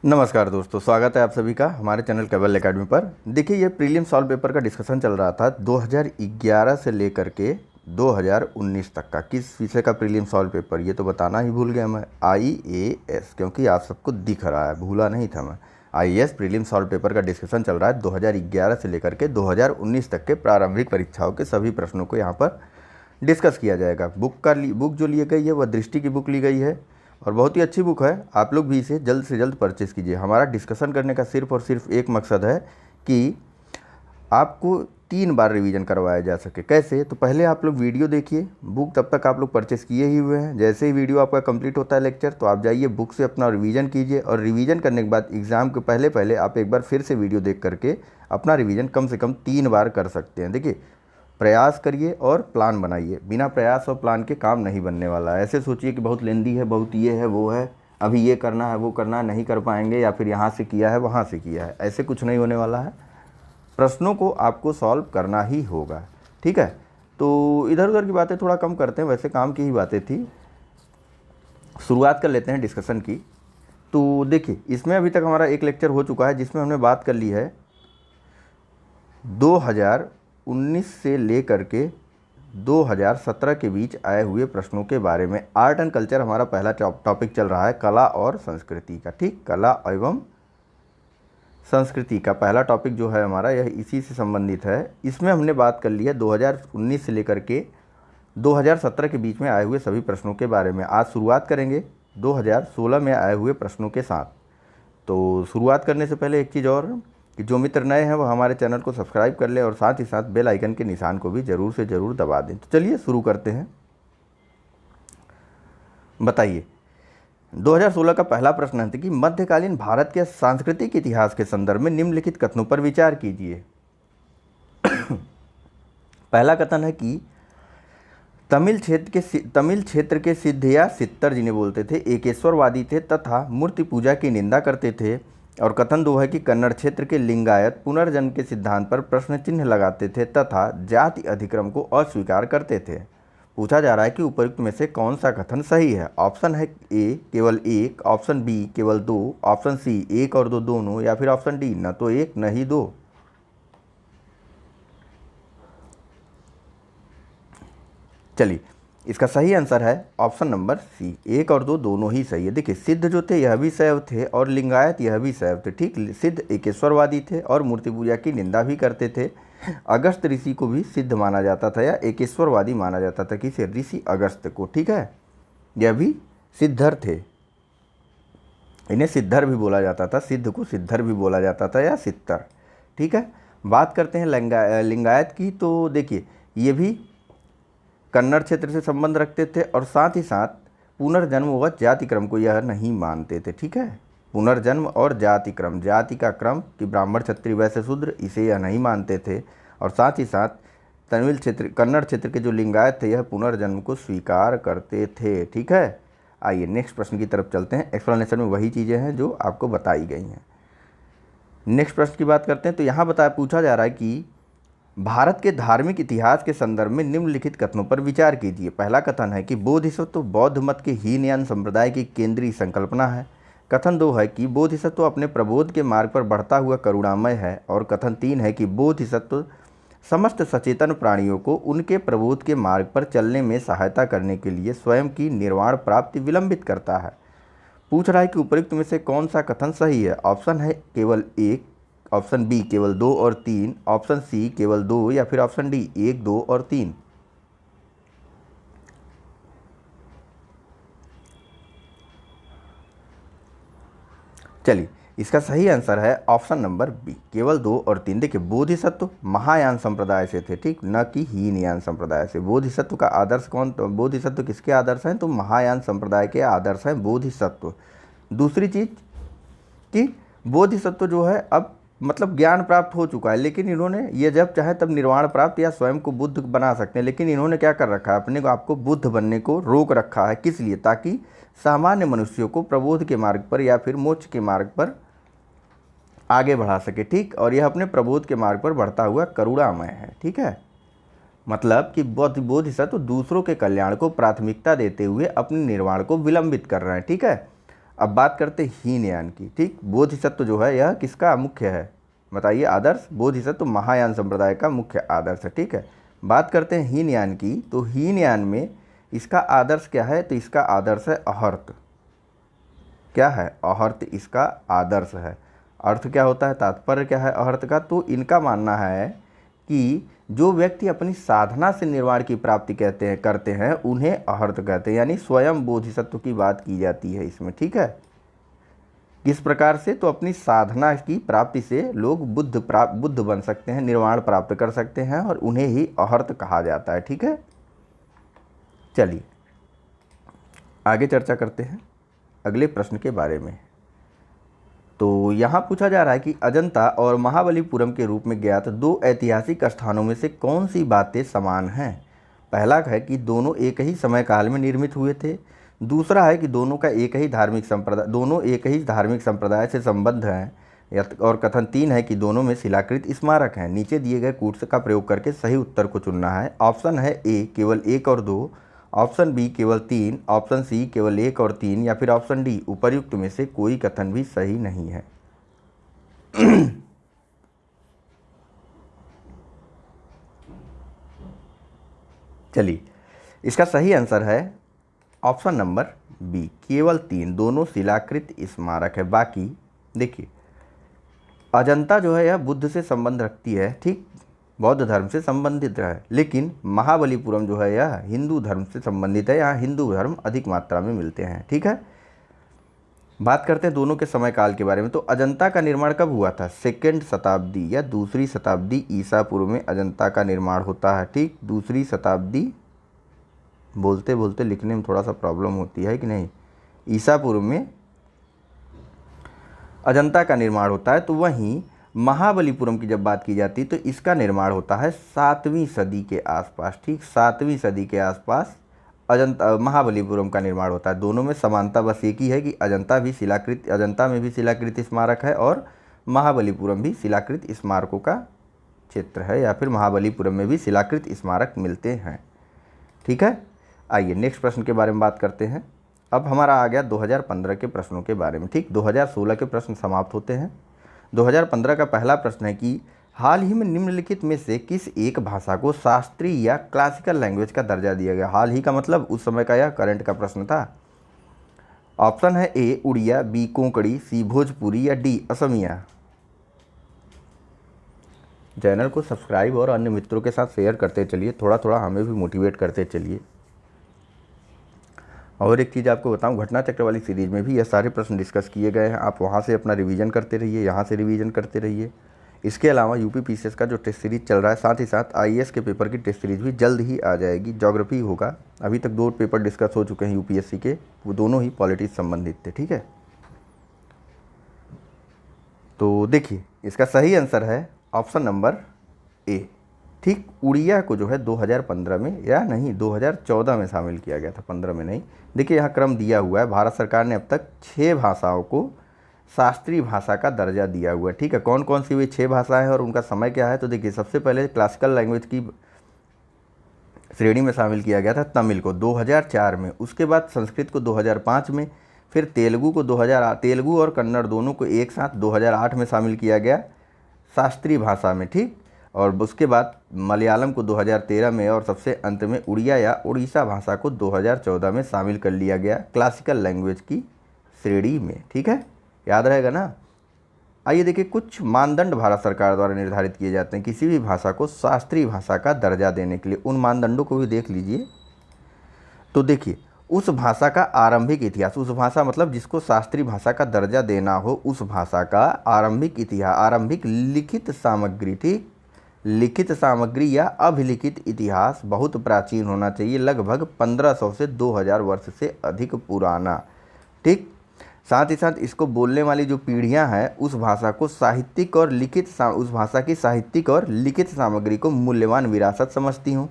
नमस्कार दोस्तों, स्वागत है आप सभी का हमारे चैनल केबल एकेडमी पर। देखिए, ये प्रीलिम सॉल्व पेपर का डिस्कशन चल रहा था 2011 से लेकर के 2019 तक का। किस विषय का प्रीलिम सॉल्व पेपर, ये तो बताना ही भूल गया मैं। IAS, क्योंकि आप सबको दिख रहा है, भूला नहीं था मैं। IAS प्रीलिम सॉल्व पेपर का डिस्कशन चल रहा है 2011 से लेकर के 2019 तक के प्रारंभिक परीक्षाओं के सभी प्रश्नों को यहाँ पर डिस्कस किया जाएगा। बुक जो ली गई है वह दृष्टि की बुक ली गई है और बहुत ही अच्छी बुक है। आप लोग भी इसे जल्द से जल्द परचेज़ कीजिए। हमारा डिस्कशन करने का सिर्फ और सिर्फ एक मकसद है कि आपको 3 बार रिवीजन करवाया जा सके। कैसे? तो पहले आप लोग वीडियो देखिए, बुक तब तक आप लोग परचेज़ किए ही हुए हैं। जैसे ही वीडियो आपका कंप्लीट होता है लेक्चर, तो आप जाइए बुक से अपना रिवीजन कीजिए और रिवीजन करने के बाद एग्ज़ाम के पहले पहले आप एक बार फिर से वीडियो देख करके अपना रिवीजन कम से कम 3 बार कर सकते हैं। देखिए, प्रयास करिए और प्लान बनाइए। बिना प्रयास और प्लान के काम नहीं बनने वाला है। ऐसे सोचिए कि बहुत लेंदी है, बहुत ये है वो है, अभी ये करना है वो करना है, नहीं कर पाएंगे, या फिर यहाँ से किया है वहाँ से किया है, ऐसे कुछ नहीं होने वाला है। प्रश्नों को आपको सॉल्व करना ही होगा, ठीक है। तो इधर उधर की बातें थोड़ा कम करते हैं, वैसे काम की ही बातें थी। शुरुआत कर लेते हैं डिस्कशन की। तो देखिए, इसमें अभी तक हमारा एक लेक्चर हो चुका है जिसमें हमने बात कर ली है 2019 से लेकर के 2017 के बीच आए हुए प्रश्नों के बारे में। आर्ट एंड कल्चर हमारा पहला टॉपिक चल रहा है, कला और संस्कृति का, ठीक। कला एवं संस्कृति का पहला टॉपिक जो है हमारा, यह इसी से संबंधित है। इसमें हमने बात कर ली है 2019 से लेकर के 2017 के बीच में आए हुए सभी प्रश्नों के बारे में। आज शुरुआत करेंगे 2016 में आए हुए प्रश्नों के साथ। तो शुरुआत करने से पहले एक चीज़ और कि जो मित्र नए हैं वो हमारे चैनल को सब्सक्राइब कर ले और साथ ही साथ बेल आइकन के निशान को भी ज़रूर से ज़रूर दबा दें। तो चलिए शुरू करते हैं। बताइए, 2016 का पहला प्रश्न है कि मध्यकालीन भारत के सांस्कृतिक इतिहास के संदर्भ में निम्नलिखित कथनों पर विचार कीजिए। पहला कथन है कि तमिल क्षेत्र के सिद्ध या सित्तर जिन्हें बोलते थे, एकेश्वरवादी थे तथा मूर्ति पूजा की निंदा करते थे। और कथन 2 है कि कन्नड़ क्षेत्र के लिंगायत पुनर्जन्म के सिद्धांत पर प्रश्न चिन्ह लगाते थे तथा जाति अधिक्रम को अस्वीकार करते थे। पूछा जा रहा है कि उपयुक्त में से कौन सा कथन सही है। ऑप्शन है ए केवल 1, ऑप्शन बी केवल 2, ऑप्शन सी 1 और 2 दोनों, या फिर ऑप्शन डी न तो 1 न ही 2। चलिए, इसका सही आंसर है ऑप्शन नंबर सी, 1 और 2 दोनों ही सही है। देखिए, सिद्ध जो थे यह भी शैव थे और लिंगायत यह भी शैव थे, ठीक। सिद्ध एकेश्वरवादी थे और मूर्ति पूजा की निंदा भी करते थे। अगस्त ऋषि को भी सिद्ध माना जाता था या एकेश्वरवादी माना जाता था, किसे? ऋषि अगस्त को, ठीक है। यह भी सिद्धर थे, इन्हें सिद्धर भी बोला जाता था, सिद्ध को सिद्धर भी बोला जाता था या सित्तर, ठीक है। बात करते हैं लिंगायत की। तो देखिए, ये भी कन्नड़ क्षेत्र से संबंध रखते थे और साथ ही साथ पुनर्जन्म व जाति क्रम को यह नहीं मानते थे, ठीक है। पुनर्जन्म और जाति क्रम, जाति का क्रम कि ब्राह्मण क्षत्रिय वैश्य शूद्र, इसे यह नहीं मानते थे। और साथ ही साथ कन्नड़ क्षेत्र के जो लिंगायत थे यह पुनर्जन्म को स्वीकार करते थे, ठीक है। आइए नेक्स्ट प्रश्न की तरफ चलते हैं। एक्सप्लेनेशन में वही चीज़ें हैं जो आपको बताई गई हैं। नेक्स्ट प्रश्न की बात करते हैं। तो यहाँ पूछा जा रहा है कि भारत के धार्मिक इतिहास के संदर्भ में निम्नलिखित कथनों पर विचार कीजिए। पहला कथन है कि बोधिसत्व बौद्ध मत के हीनयान संप्रदाय की केंद्रीय संकल्पना है। कथन 2 है कि बोधिसत्व अपने प्रबोध के मार्ग पर बढ़ता हुआ करुणामय है। और कथन 3 है कि बोधिसत्व समस्त सचेतन प्राणियों को उनके प्रबोध के मार्ग पर चलने में सहायता करने के लिए स्वयं की निर्वाण प्राप्ति विलंबित करता है। पूछ रहा है कि उपयुक्त में से कौन सा कथन सही है। ऑप्शन है केवल 1, ऑप्शन बी केवल 2 और 3, ऑप्शन सी केवल 2, या फिर ऑप्शन डी 1, 2 और 3। चलिए, इसका सही आंसर है ऑप्शन नंबर बी, केवल 2 और 3। देखिए, बोधिसत्व महायान संप्रदाय से थे, ठीक, न कि हीनयान संप्रदाय से। बोधिसत्व का आदर्श कौन? तो बोधिसत्व किसके आदर्श हैं? तो महायान संप्रदाय के आदर्श हैं बोधिसत्व। दूसरी चीज़ कि बोधिसत्व जो है अब मतलब ज्ञान प्राप्त हो चुका है, लेकिन इन्होंने ये जब चाहे तब निर्वाण प्राप्त या स्वयं को बुद्ध बना सकते हैं, लेकिन इन्होंने क्या कर रखा है? अपने को आपको बुद्ध बनने को रोक रखा है। किस लिए? ताकि सामान्य मनुष्यों को प्रबोध के मार्ग पर या फिर मोक्ष के मार्ग पर आगे बढ़ा सके, ठीक। और यह अपने प्रबोध के मार्ग पर बढ़ता हुआ करुणामय है, ठीक है। मतलब कि बोधिसत्व दूसरों के कल्याण को प्राथमिकता देते हुए अपने निर्वाण को विलंबित कर रहे हैं, ठीक है। अब बात करते हीनयान की। ठीक, बोधिसत्व जो है यह किसका मुख्य है, बताइए। आदर्श बोधिसत्व महायान संप्रदाय का मुख्य आदर्श है। ठीक है, बात करते हैं हीनयान की, तो हीनयान में इसका आदर्श क्या है, तो इसका आदर्श है अहर्त। क्या है, अहर्त इसका आदर्श है। अर्थ क्या होता है, तात्पर्य क्या है अहर्त का, तो इनका मानना है कि जो व्यक्ति अपनी साधना से निर्वाण की प्राप्ति करते हैं उन्हें अहर्त कहते हैं, यानी स्वयं बोधिसत्व की बात की जाती है इसमें। ठीक है, किस प्रकार से, तो अपनी साधना की प्राप्ति से लोग बुद्ध बन सकते हैं, निर्वाण प्राप्त कर सकते हैं, और उन्हें ही अहर्त कहा जाता है। ठीक है, चलिए आगे चर्चा करते हैं अगले प्रश्न के बारे में। तो यहाँ पूछा जा रहा है कि अजंता और महाबलीपुरम के रूप में ज्ञात दो ऐतिहासिक स्थानों में से कौन सी बातें समान हैं। पहला है कि दोनों एक ही समय काल में निर्मित हुए थे। दूसरा है कि दोनों एक ही धार्मिक संप्रदाय से संबद्ध हैं। और कथन 3 है कि दोनों में शिलाकृत स्मारक हैं। नीचे दिए गए कूट्स का प्रयोग करके सही उत्तर को चुनना है। ऑप्शन है ए केवल 1 और 2, ऑप्शन बी केवल 3, ऑप्शन सी केवल 1 और 3, या फिर ऑप्शन डी उपर्युक्त में से कोई कथन भी सही नहीं है। चलिए, इसका सही आंसर है ऑप्शन नंबर बी, केवल 3, दोनों शिलाकृत स्मारक है। बाकी देखिए, अजंता जो है यह बुद्ध से संबंध रखती है, ठीक, बौद्ध धर्म से संबंधित है, लेकिन महाबलीपुरम जो है यह हिंदू धर्म से संबंधित है, यहाँ हिंदू धर्म अधिक मात्रा में मिलते हैं। ठीक है, बात करते हैं दोनों के समय काल के बारे में। तो अजंता का निर्माण कब हुआ था, 2nd शताब्दी या 2री शताब्दी ईसा पूर्व में अजंता का निर्माण होता है। ठीक, 2री शताब्दी, बोलते बोलते लिखने में थोड़ा सा प्रॉब्लम होती है कि नहीं, ईसा पूर्व में अजंता का निर्माण होता है। तो वहीं महाबलीपुरम की जब बात की जाती है तो इसका निर्माण होता है 7वीं सदी के आसपास। ठीक, 7वीं सदी के आसपास महाबलीपुरम का निर्माण होता है। दोनों में समानता बस एक ही है कि अजंता में भी शिलाकृत स्मारक है और महाबलीपुरम भी शिलाकृत स्मारकों का क्षेत्र है, या फिर महाबलीपुरम में भी शिलाकृत स्मारक मिलते हैं। ठीक है, आइए नेक्स्ट प्रश्न के बारे में बात करते हैं। अब हमारा आ गया 2015 के प्रश्नों के बारे में। ठीक, 2016 के प्रश्न समाप्त होते हैं। 2015 का पहला प्रश्न है कि हाल ही में निम्नलिखित में से किस एक भाषा को शास्त्रीय या क्लासिकल लैंग्वेज का दर्जा दिया गया। हाल ही का मतलब उस समय का, यह करंट का प्रश्न था। ऑप्शन है ए उड़िया, बी कोंकणी, सी भोजपुरी, या डी असमिया। चैनल को सब्सक्राइब और अन्य मित्रों के साथ शेयर करते चलिए, थोड़ा थोड़ा हमें भी मोटिवेट करते चलिए। और एक चीज़ आपको बताऊं, घटना चक्र वाली सीरीज में भी यह सारे प्रश्न डिस्कस किए गए हैं। आप वहां से अपना रिवीजन करते रहिए, यहाँ से रिवीजन करते रहिए। इसके अलावा यूपी पीसीएस का जो टेस्ट सीरीज चल रहा है, साथ ही साथ आईएएस के पेपर की टेस्ट सीरीज भी जल्द ही आ जाएगी। ज्योग्राफी होगा, अभी तक 2 पेपर डिस्कस हो चुके हैं यूपीएससी के, वो दोनों ही पॉलिटिक्स संबंधित थे। ठीक है, तो देखिए इसका सही आंसर है ऑप्शन नंबर ए। ठीक, उड़िया को जो है 2015 में, या नहीं 2014 में शामिल किया गया था, 15 में नहीं। देखिए यहाँ क्रम दिया हुआ है, भारत सरकार ने अब तक 6 भाषाओं को शास्त्रीय भाषा का दर्जा दिया हुआ है। ठीक है, कौन कौन सी वे 6 भाषाएं हैं और उनका समय क्या है, तो देखिए सबसे पहले क्लासिकल लैंग्वेज की श्रेणी में शामिल किया गया था तमिल को 2004 में, उसके बाद संस्कृत को 2005 में, फिर तेलुगु को तेलुगु और कन्नड़ दोनों को एक साथ 2008 में शामिल किया गया शास्त्रीय भाषा में। ठीक, और उसके बाद मलयालम को 2013 में, और सबसे अंत में उड़िया या उड़ीसा भाषा को 2014 में शामिल कर लिया गया क्लासिकल लैंग्वेज की श्रेणी में। ठीक है, याद रहेगा ना। आइए देखिए, कुछ मानदंड भारत सरकार द्वारा निर्धारित किए जाते हैं किसी भी भाषा को शास्त्रीय भाषा का दर्जा देने के लिए। उन मानदंडों को भी देख लीजिए। तो देखिए, उस भाषा का आरंभिक इतिहास, उस भाषा मतलब जिसको शास्त्रीय भाषा का दर्जा देना हो, उस भाषा का आरंभिक इतिहास, आरंभिक लिखित सामग्री, ठीक, लिखित सामग्री या अभिलिखित इतिहास बहुत प्राचीन होना चाहिए, लगभग 1500 से 2000 वर्ष से अधिक पुराना। ठीक, साथ ही साथ इसको बोलने वाली जो पीढ़ियां हैं उस भाषा को साहित्यिक और लिखित उस भाषा की साहित्यिक और लिखित सामग्री को मूल्यवान विरासत समझती हूँ।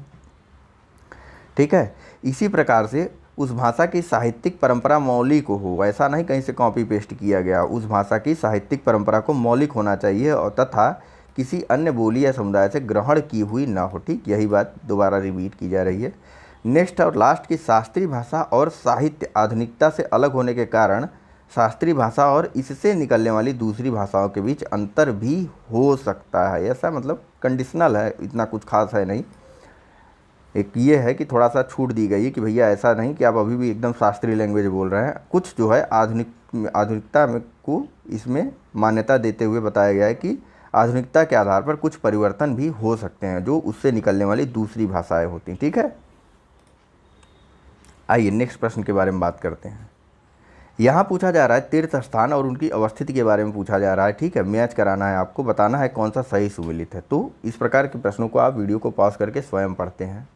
ठीक है, इसी प्रकार से उस भाषा की साहित्यिक परंपरा मौलिक हो, ऐसा नहीं कहीं से कॉपी पेस्ट किया गया। उस भाषा की साहित्यिक परंपरा को मौलिक होना चाहिए और तथा किसी अन्य बोली या समुदाय से ग्रहण की हुई ना हो। ठीक, यही बात दोबारा रिपीट की जा रही है। नेक्स्ट और लास्ट की शास्त्रीय भाषा और साहित्य आधुनिकता से अलग होने के कारण शास्त्रीय भाषा और इससे निकलने वाली दूसरी भाषाओं के बीच अंतर भी हो सकता है। ऐसा मतलब कंडीशनल है, इतना कुछ खास है नहीं। एक ये है कि थोड़ा सा छूट दी गई है कि भैया ऐसा नहीं कि आप अभी भी एकदम शास्त्रीय लैंग्वेज बोल रहे हैं। कुछ जो है आधुनिकता में को इसमें मान्यता देते हुए बताया गया है कि आधुनिकता के आधार पर कुछ परिवर्तन भी हो सकते हैं जो उससे निकलने वाली दूसरी भाषाएं होती हैं। ठीक है, आइए नेक्स्ट प्रश्न के बारे में बात करते हैं। यहाँ पूछा जा रहा है तीर्थ स्थान और उनकी अवस्थिति के बारे में पूछा जा रहा है। ठीक है, मैच कराना है आपको, बताना है कौन सा सही सुमेलित है। तो इस प्रकार के प्रश्नों को आप वीडियो को पॉज करके स्वयं पढ़ते हैं।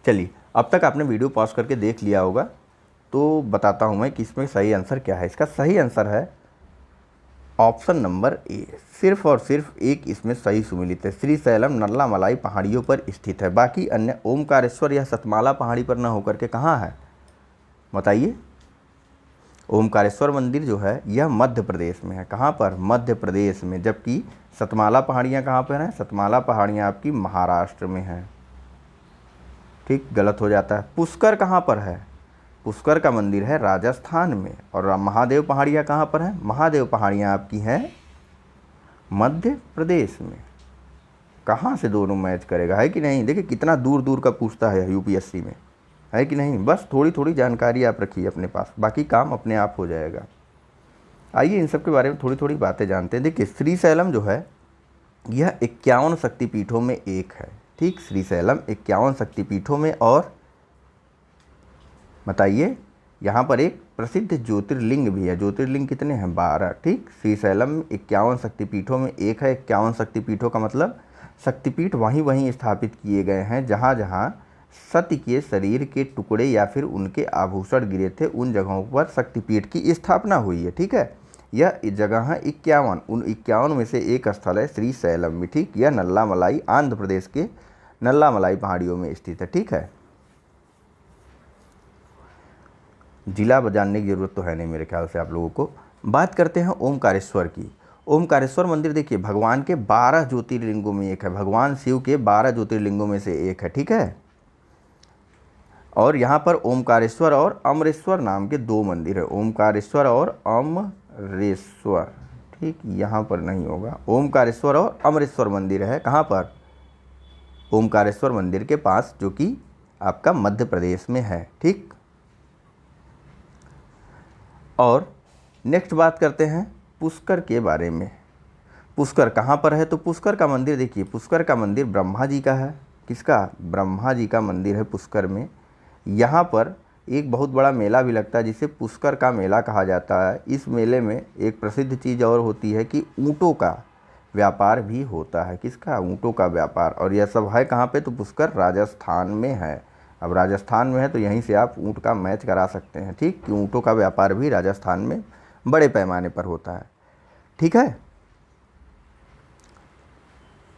चलिए, अब तक आपने वीडियो पॉज करके देख लिया होगा, तो बताता हूँ मैं कि इसमें सही आंसर क्या है। इसका सही आंसर है ऑप्शन नंबर ए। सिर्फ और सिर्फ एक इसमें सही सुमेलित है। श्रीशैलम नल्लामलाई पहाड़ियों पर स्थित है। बाकी अन्य ओमकारेश्वर या सतमाला पहाड़ी पर न होकर के कहाँ है बताइए। ओमकारेश्वर मंदिर जो है यह मध्य प्रदेश में है। कहाँ पर? मध्य प्रदेश में। जबकि सतमाला पहाड़ियाँ कहाँ पर हैं? सतमाला पहाड़ियाँ आपकी महाराष्ट्र में हैं। ठीक, गलत हो जाता है। पुष्कर कहाँ पर है? पुष्कर का मंदिर है राजस्थान में। और महादेव पहाड़ियाँ कहाँ पर हैं? महादेव पहाड़ियाँ आपकी हैं मध्य प्रदेश में। कहाँ से दोनों मैच करेगा, है कि नहीं? देखिए कितना दूर दूर का पूछता है यूपीएससी में, है कि नहीं? बस थोड़ी थोड़ी जानकारी आप रखिए अपने पास, बाकी काम अपने आप हो जाएगा। आइए इन सब के बारे में थोड़ी थोड़ी बातें जानते हैं। देखिए श्रीशैलम जो है यह 51 शक्तिपीठों में एक है। ठीक, श्रीशैलम 51 शक्तिपीठों में, और बताइए यहाँ पर एक प्रसिद्ध ज्योतिर्लिंग भी है। ज्योतिर्लिंग कितने हैं? 12। ठीक, श्रीशैलम 51 शक्तिपीठों में एक है। 51 शक्तिपीठों का मतलब शक्तिपीठ वहीं वहीं स्थापित किए गए हैं जहाँ जहाँ सती के शरीर के टुकड़े या फिर उनके आभूषण गिरे थे, उन जगहों पर शक्तिपीठ की स्थापना हुई है। ठीक है, यह जगह है 51। उन 51 में से एक स्थल है श्रीशैलम भी। ठीक, यह नल्लामलाई आंध्र प्रदेश के नल्लामलाई पहाड़ियों में स्थित है। ठीक है, जिला जानने की ज़रूरत तो है नहीं मेरे ख्याल से आप लोगों को। बात करते हैं ओमकारेश्वर की। ओमकारेश्वर मंदिर देखिए भगवान के 12 ज्योतिर्लिंगों में एक है। भगवान शिव के 12 ज्योतिर्लिंगों में से एक है। ठीक है, और यहाँ पर ओमकारेश्वर और अमरेश्वर नाम के 2 मंदिर है। ओमकारेश्वर और अमरेश्वर। ठीक, यहाँ पर नहीं होगा। ओमकारेश्वर और अमरेश्वर मंदिर है। कहाँ पर? ओमकारेश्वर मंदिर के पास, जो कि आपका मध्य प्रदेश में है। ठीक, और नेक्स्ट बात करते हैं पुष्कर के बारे में। पुष्कर कहाँ पर है? तो पुष्कर का मंदिर देखिए, पुष्कर का मंदिर ब्रह्मा जी का है। किसका? ब्रह्मा जी का मंदिर है पुष्कर में। यहाँ पर एक बहुत बड़ा मेला भी लगता है जिसे पुष्कर का मेला कहा जाता है। इस मेले में एक प्रसिद्ध चीज़ और होती है कि ऊँटों का व्यापार भी होता है। किसका? ऊँटों का व्यापार। और यह सब है कहाँ पे? तो पुष्कर राजस्थान में है। अब राजस्थान में है तो यहीं से आप ऊँट का मैच करा सकते हैं। ठीक, कि ऊँटों का व्यापार भी राजस्थान में बड़े पैमाने पर होता है। ठीक है,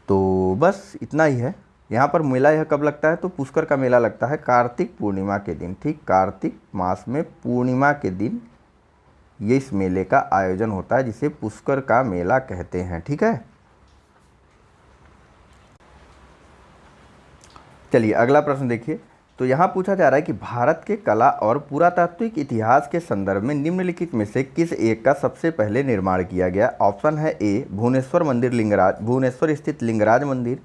तो बस इतना ही है। यहाँ पर मेला यह कब लगता है? तो पुष्कर का मेला लगता है कार्तिक पूर्णिमा के दिन। ठीक, कार्तिक मास में पूर्णिमा के दिन ये इस मेले का आयोजन होता है जिसे पुष्कर का मेला कहते हैं। ठीक है, चलिए अगला प्रश्न देखिए। तो यहाँ पूछा जा रहा है कि भारत के कला और पुरातात्विक इतिहास के संदर्भ में निम्नलिखित में से किस एक का सबसे पहले निर्माण किया गया? ऑप्शन है ए भुवनेश्वर मंदिर लिंगराज, भुवनेश्वर स्थित लिंगराज मंदिर।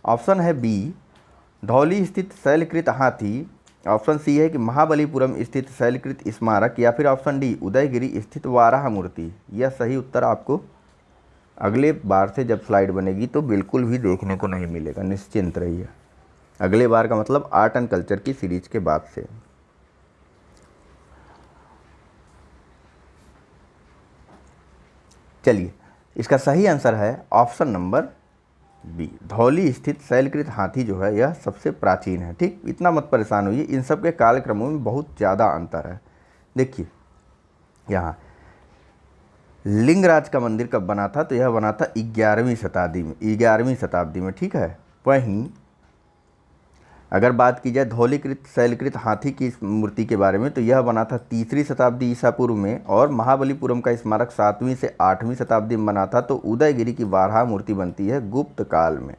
ऑप्शन है बी धौली स्थित शैलकृत हाथी। ऑप्शन सी है कि महाबलीपुरम स्थित शैलकृत स्मारक, या फिर ऑप्शन डी उदयगिरी स्थित वाराह मूर्ति। यह सही उत्तर आपको अगले बार से जब स्लाइड बनेगी तो बिल्कुल भी देखने को नहीं मिलेगा, निश्चिंत रहिए। अगले बार का मतलब आर्ट एंड कल्चर की सीरीज के बाद से। चलिए, इसका सही आंसर है ऑप्शन नंबर बी। धौली स्थित शैलकृत हाथी जो है यह सबसे प्राचीन है। ठीक, इतना मत परेशान होइए, इन सब के कालक्रमों में बहुत ज़्यादा अंतर है। देखिए यहाँ लिंगराज का मंदिर कब बना था? तो यह बना था 11वीं शताब्दी में। 11वीं शताब्दी में। ठीक है, वहीं अगर बात की जाए धौलीकृत शैलकृत हाथी की मूर्ति के बारे में तो यह बना था 3री शताब्दी ईसा पूर्व में, और महाबलीपुरम का स्मारक 7वीं से 8वीं शताब्दी में बना था। तो उदयगिरी की वाराह मूर्ति बनती है गुप्त काल में।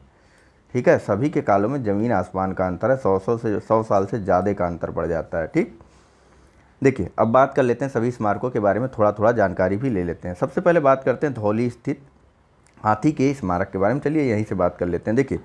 ठीक है, सभी के कालों में ज़मीन आसमान का अंतर है, 100 साल से ज़्यादा का अंतर पड़ जाता है। ठीक, देखिए अब बात कर लेते हैं सभी स्मारकों के बारे में, थोड़ा थोड़ा जानकारी भी ले लेते हैं। सबसे पहले बात करते हैं धौली स्थित हाथी के स्मारक के बारे में, चलिए यहीं से बात कर लेते हैं। देखिए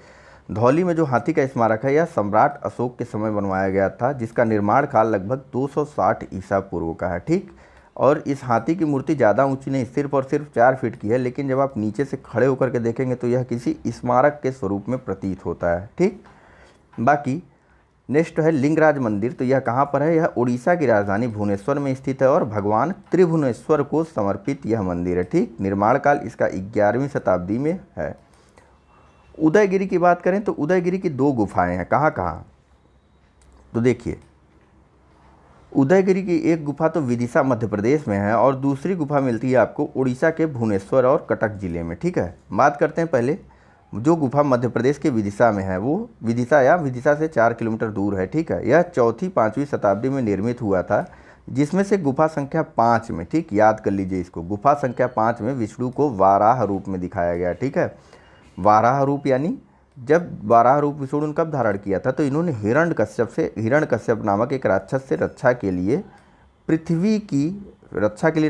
धौली में जो हाथी का स्मारक है यह सम्राट अशोक के समय बनवाया गया था, जिसका निर्माण काल लगभग 260 ईसा पूर्व का है। ठीक, और इस हाथी की मूर्ति ज़्यादा ऊंची नहीं, सिर्फ और सिर्फ 4 फीट की है, लेकिन जब आप नीचे से खड़े होकर के देखेंगे तो यह किसी स्मारक के स्वरूप में प्रतीत होता है। ठीक, बाकी नेक्स्ट है लिंगराज मंदिर। तो यह कहाँ पर है? यह उड़ीसा की राजधानी भुवनेश्वर में स्थित है और भगवान त्रिभुवनेश्वर को समर्पित यह मंदिर है। ठीक, निर्माण काल इसका 11वीं शताब्दी में है। उदयगिरी की बात करें तो उदयगिरी की 2 गुफाएं हैं। कहाँ कहाँ? तो देखिए उदयगिरी की एक गुफा तो विदिशा मध्य प्रदेश में है और दूसरी गुफा मिलती है आपको उड़ीसा के भुवनेश्वर और कटक जिले में। ठीक है, बात करते हैं पहले जो गुफा मध्य प्रदेश के विदिशा में है, वो विदिशा से 4 किलोमीटर दूर है। ठीक है, यह 4वीं-5वीं शताब्दी में निर्मित हुआ था, जिसमें से गुफा संख्या 5 में, ठीक याद कर लीजिए इसको, गुफा संख्या 5 में विष्णु को वाराह रूप में दिखाया गया। ठीक है, वाराह रूप यानी जब वाराह रूप विष्णु ने कब धारण किया था? तो इन्होंने हिरण्यकश्यप नामक एक राक्षस से रक्षा के लिए पृथ्वी की रक्षा के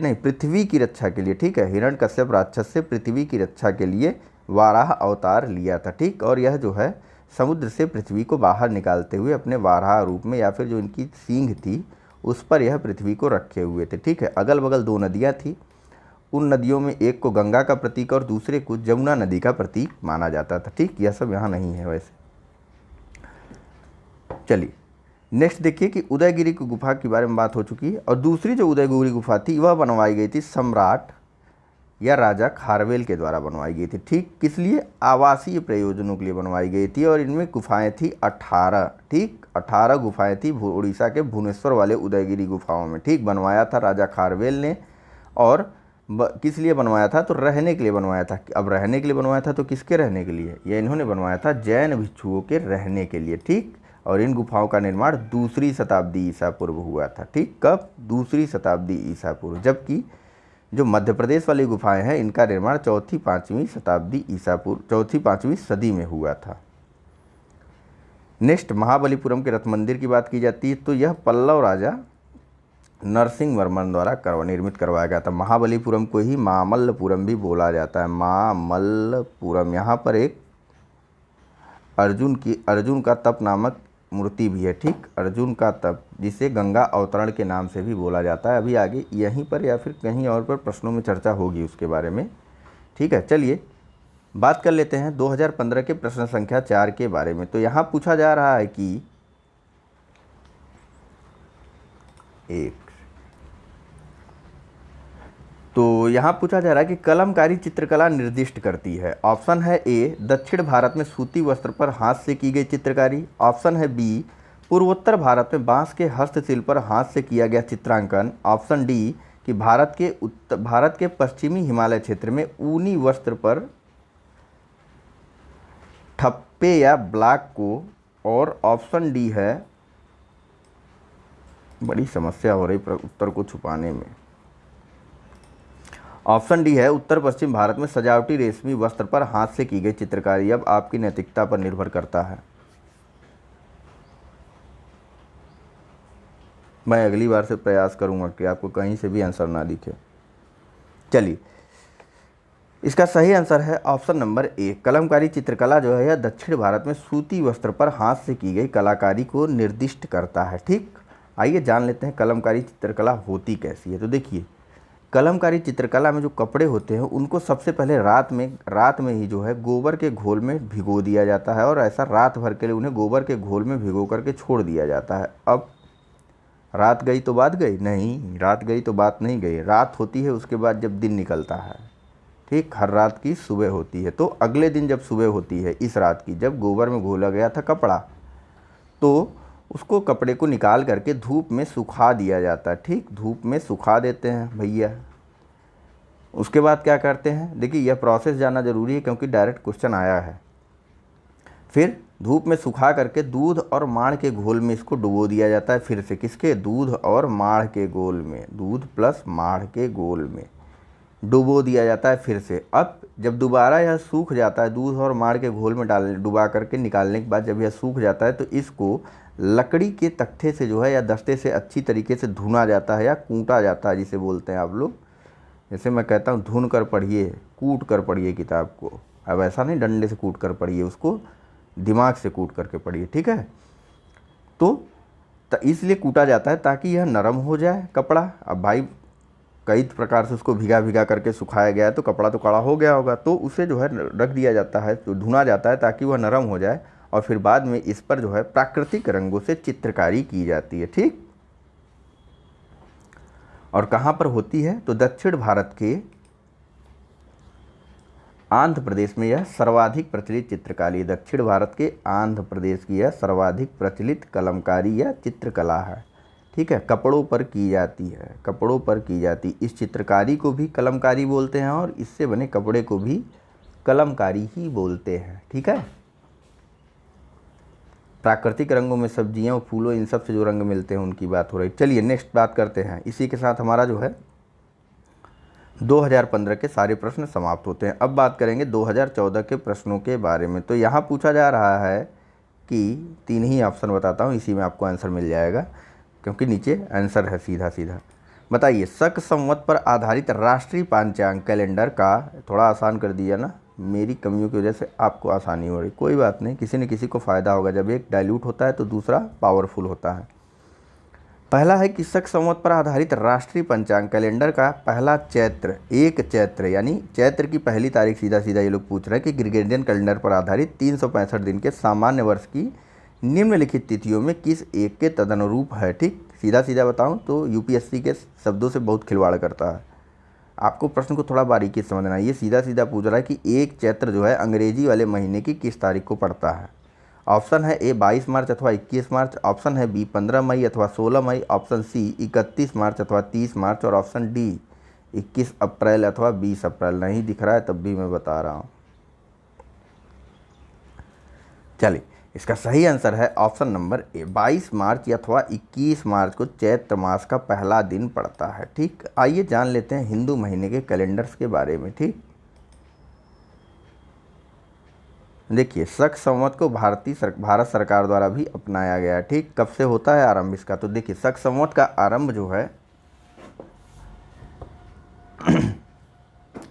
लिए, ठीक है, हिरण्यकश्यप राक्षस से पृथ्वी की रक्षा के लिए वाराह अवतार लिया था। ठीक, और यह जो है समुद्र से पृथ्वी को बाहर निकालते हुए अपने वाराह रूप में, या फिर जो इनकी सींग थी उस पर यह पृथ्वी को रखे हुए थे। ठीक है, अगल बगल 2 नदियाँ थी, उन नदियों में एक को गंगा का प्रतीक और दूसरे को जमुना नदी का प्रतीक माना जाता था। ठीक, यह सब यहाँ नहीं है वैसे। चलिए नेक्स्ट देखिए कि उदयगिरी की गुफा के बारे में बात हो चुकी है, और दूसरी जो उदयगिरी गुफा थी वह बनवाई गई थी सम्राट या राजा खारवेल के द्वारा बनवाई गई थी। ठीक, किस लिए? आवासीय प्रयोजनों के लिए बनवाई गई थी, और इनमें गुफाएं थी 18। ठीक, 18 गुफाएं थी उड़ीसा के भुवनेश्वर वाले उदयगिरी गुफाओं में। ठीक, बनवाया था राजा खारवेल ने, और किस लिए बनवाया था? तो रहने के लिए बनवाया था। अब रहने के लिए बनवाया था तो किसके रहने के लिए? यह इन्होंने बनवाया था जैन भिक्षुओं के रहने के लिए। ठीक, और इन गुफाओं का निर्माण 2री शताब्दी ईसा पूर्व हुआ था। ठीक, कब? 2री शताब्दी ईसा पूर्व। जबकि जो मध्य प्रदेश वाली गुफाएं हैं इनका निर्माण 4वीं-5वीं शताब्दी ईसा पूर्व, 4वीं-5वीं सदी में हुआ था। नेक्स्ट महाबलीपुरम के रथ मंदिर की बात की जाती है, तो यह पल्लव राजा नरसिंह वर्मन द्वारा निर्मित करवाया गया था। महाबलीपुरम को ही मामल्लपुरम भी बोला जाता है, मामल्लपुरम। यहाँ पर एक अर्जुन का तप नामक मूर्ति भी है। ठीक, अर्जुन का तप, जिसे गंगा अवतरण के नाम से भी बोला जाता है। अभी आगे यहीं पर या फिर कहीं और पर प्रश्नों में चर्चा होगी उसके बारे में। ठीक है, चलिए बात कर लेते हैं 2015 के प्रश्न संख्या 4 के बारे में। तो यहाँ पूछा जा रहा है कि यहाँ पूछा जा रहा है कि कलमकारी चित्रकला निर्दिष्ट करती है। ऑप्शन है ए दक्षिण भारत में सूती वस्त्र पर हाथ से की गई चित्रकारी, ऑप्शन है बी पूर्वोत्तर भारत में बांस के हस्तशिल्प पर हाथ से किया गया चित्रांकन, ऑप्शन डी कि भारत के पश्चिमी हिमालय क्षेत्र में ऊनी वस्त्र पर ठप्पे या ब्लॉक को, और ऑप्शन डी है, बड़ी समस्या हो रही उत्तर को छुपाने में, ऑप्शन डी है उत्तर पश्चिम भारत में सजावटी रेशमी वस्त्र पर हाथ से की गई चित्रकारी। अब आपकी नैतिकता पर निर्भर करता है। मैं अगली बार से प्रयास करूंगा कि आपको कहीं से भी आंसर ना दिखे। चलिए इसका सही आंसर है ऑप्शन नंबर ए, कलमकारी चित्रकला जो है यह दक्षिण भारत में सूती वस्त्र पर हाथ से की गई कलाकारी को निर्दिष्ट करता है। ठीक, आइए जान लेते हैं कलमकारी चित्रकला होती कैसी है। तो देखिए कलमकारी चित्रकला में जो कपड़े होते हैं उनको सबसे पहले रात में ही जो है गोबर के घोल में भिगो दिया जाता है, और ऐसा रात भर के लिए उन्हें गोबर के घोल में भिगो करके छोड़ दिया जाता है। अब रात गई तो बात गई? नहीं, रात गई तो बात नहीं गई। रात होती है उसके बाद जब दिन निकलता है। ठीक, हर रात की सुबह होती है। तो अगले दिन जब सुबह होती है इस रात की, जब गोबर में घोला गया था कपड़ा, तो उसको कपड़े को निकाल करके धूप में सुखा दिया जाता है। ठीक, धूप में सुखा देते हैं भैया। उसके बाद क्या करते हैं? देखिए यह प्रोसेस जानना ज़रूरी है क्योंकि डायरेक्ट क्वेश्चन आया है। फिर धूप में सुखा करके दूध और माड़ के घोल में इसको डुबो दिया जाता है। फिर से किसके? दूध और माड़ के घोल में, दूध प्लस माड़ के घोल में। डुबो दिया जाता है फिर से। अब जब दोबारा यह सूख जाता है, दूध और माड़ के घोल में डुबा करके निकालने के बाद जब यह सूख जाता है तो इसको लकड़ी के तख्ते से जो है या दस्ते से अच्छी तरीके से धुना जाता है या कूटा जाता है, जिसे बोलते हैं आप लोग। जैसे मैं कहता हूँ धुन कर पढ़िए, कूट कर पढ़िए किताब को। अब ऐसा नहीं डंडे से कूट कर पढ़िए, उसको दिमाग से कूट करके पढ़िए, ठीक है। तो इसलिए कूटा जाता है ताकि यह नरम हो जाए कपड़ा। अब भाई कई प्रकार से उसको भिगा भिगा करके सुखाया गया है तो कपड़ा तो कड़ा हो गया होगा, तो उसे जो है रख दिया जाता है, तो धुना जाता है ताकि वह नरम हो जाए, और फिर बाद में इस पर जो है प्राकृतिक रंगों से चित्रकारी की जाती है, ठीक। और कहाँ पर होती है तो दक्षिण भारत के आंध्र प्रदेश में यह सर्वाधिक प्रचलित चित्रकारी है। दक्षिण भारत के आंध्र प्रदेश की यह सर्वाधिक प्रचलित कलमकारी या चित्रकला है, ठीक है। कपड़ों पर की जाती है, कपड़ों पर की जाती। इस चित्रकारी को भी कलमकारी बोलते हैं और इससे बने कपड़े को भी कलमकारी ही बोलते हैं, ठीक है। प्राकृतिक रंगों में सब्जियों, फूलों, इन सब से जो रंग मिलते हैं उनकी बात हो रही। चलिए नेक्स्ट बात करते हैं। इसी के साथ हमारा जो है 2015 के सारे प्रश्न समाप्त होते हैं। अब बात करेंगे 2014 के प्रश्नों के बारे में। तो यहाँ पूछा जा रहा है कि 3 ही ऑप्शन बताता हूँ, इसी में आपको आंसर मिल जाएगा क्योंकि नीचे आंसर है सीधा सीधा। बताइए, शक संवत पर आधारित राष्ट्रीय पांचांग कैलेंडर का, थोड़ा आसान कर दिया ना, मेरी कमियों की वजह से आपको आसानी हो रही, कोई बात नहीं, किसी न किसी को फ़ायदा होगा। जब एक डाइल्यूट होता है तो दूसरा पावरफुल होता है। पहला है कि शक संवत पर आधारित राष्ट्रीय पंचांग कैलेंडर का पहला चैत्र, 1 चैत्र यानी चैत्र की पहली तारीख, सीधा सीधा ये लोग पूछ रहे हैं कि ग्रिगोरियन कैलेंडर पर आधारित 365 दिन के सामान्य वर्ष की निम्नलिखित तिथियों में किस एक के तदनुरूप है, ठीक। सीधा सीधा बताऊं तो यूपीएससी के शब्दों से बहुत खिलवाड़ करता है। आपको प्रश्न को थोड़ा बारीकी से समझना है। ये सीधा सीधा पूछ रहा है कि 1 चैत्र जो है अंग्रेजी वाले महीने की किस तारीख को पड़ता है। ऑप्शन है ए 22 मार्च अथवा 21 मार्च, ऑप्शन है बी 15 मई अथवा 16 मई, ऑप्शन सी 31 मार्च अथवा 30 मार्च, और ऑप्शन डी 21 अप्रैल अथवा 20 अप्रैल। नहीं दिख रहा है तब भी मैं बता रहा हूँ। चलिए, इसका सही आंसर है ऑप्शन नंबर ए, 22 मार्च अथवा 21 मार्च को चैत्र मास का पहला दिन पड़ता है, ठीक। आइए जान लेते हैं हिंदू महीने के कैलेंडर्स के बारे में, ठीक। देखिए, शक संवत को भारत सरकार द्वारा भी अपनाया गया है, ठीक। कब से होता है आरंभ इसका, तो देखिए शक संवत का आरंभ जो है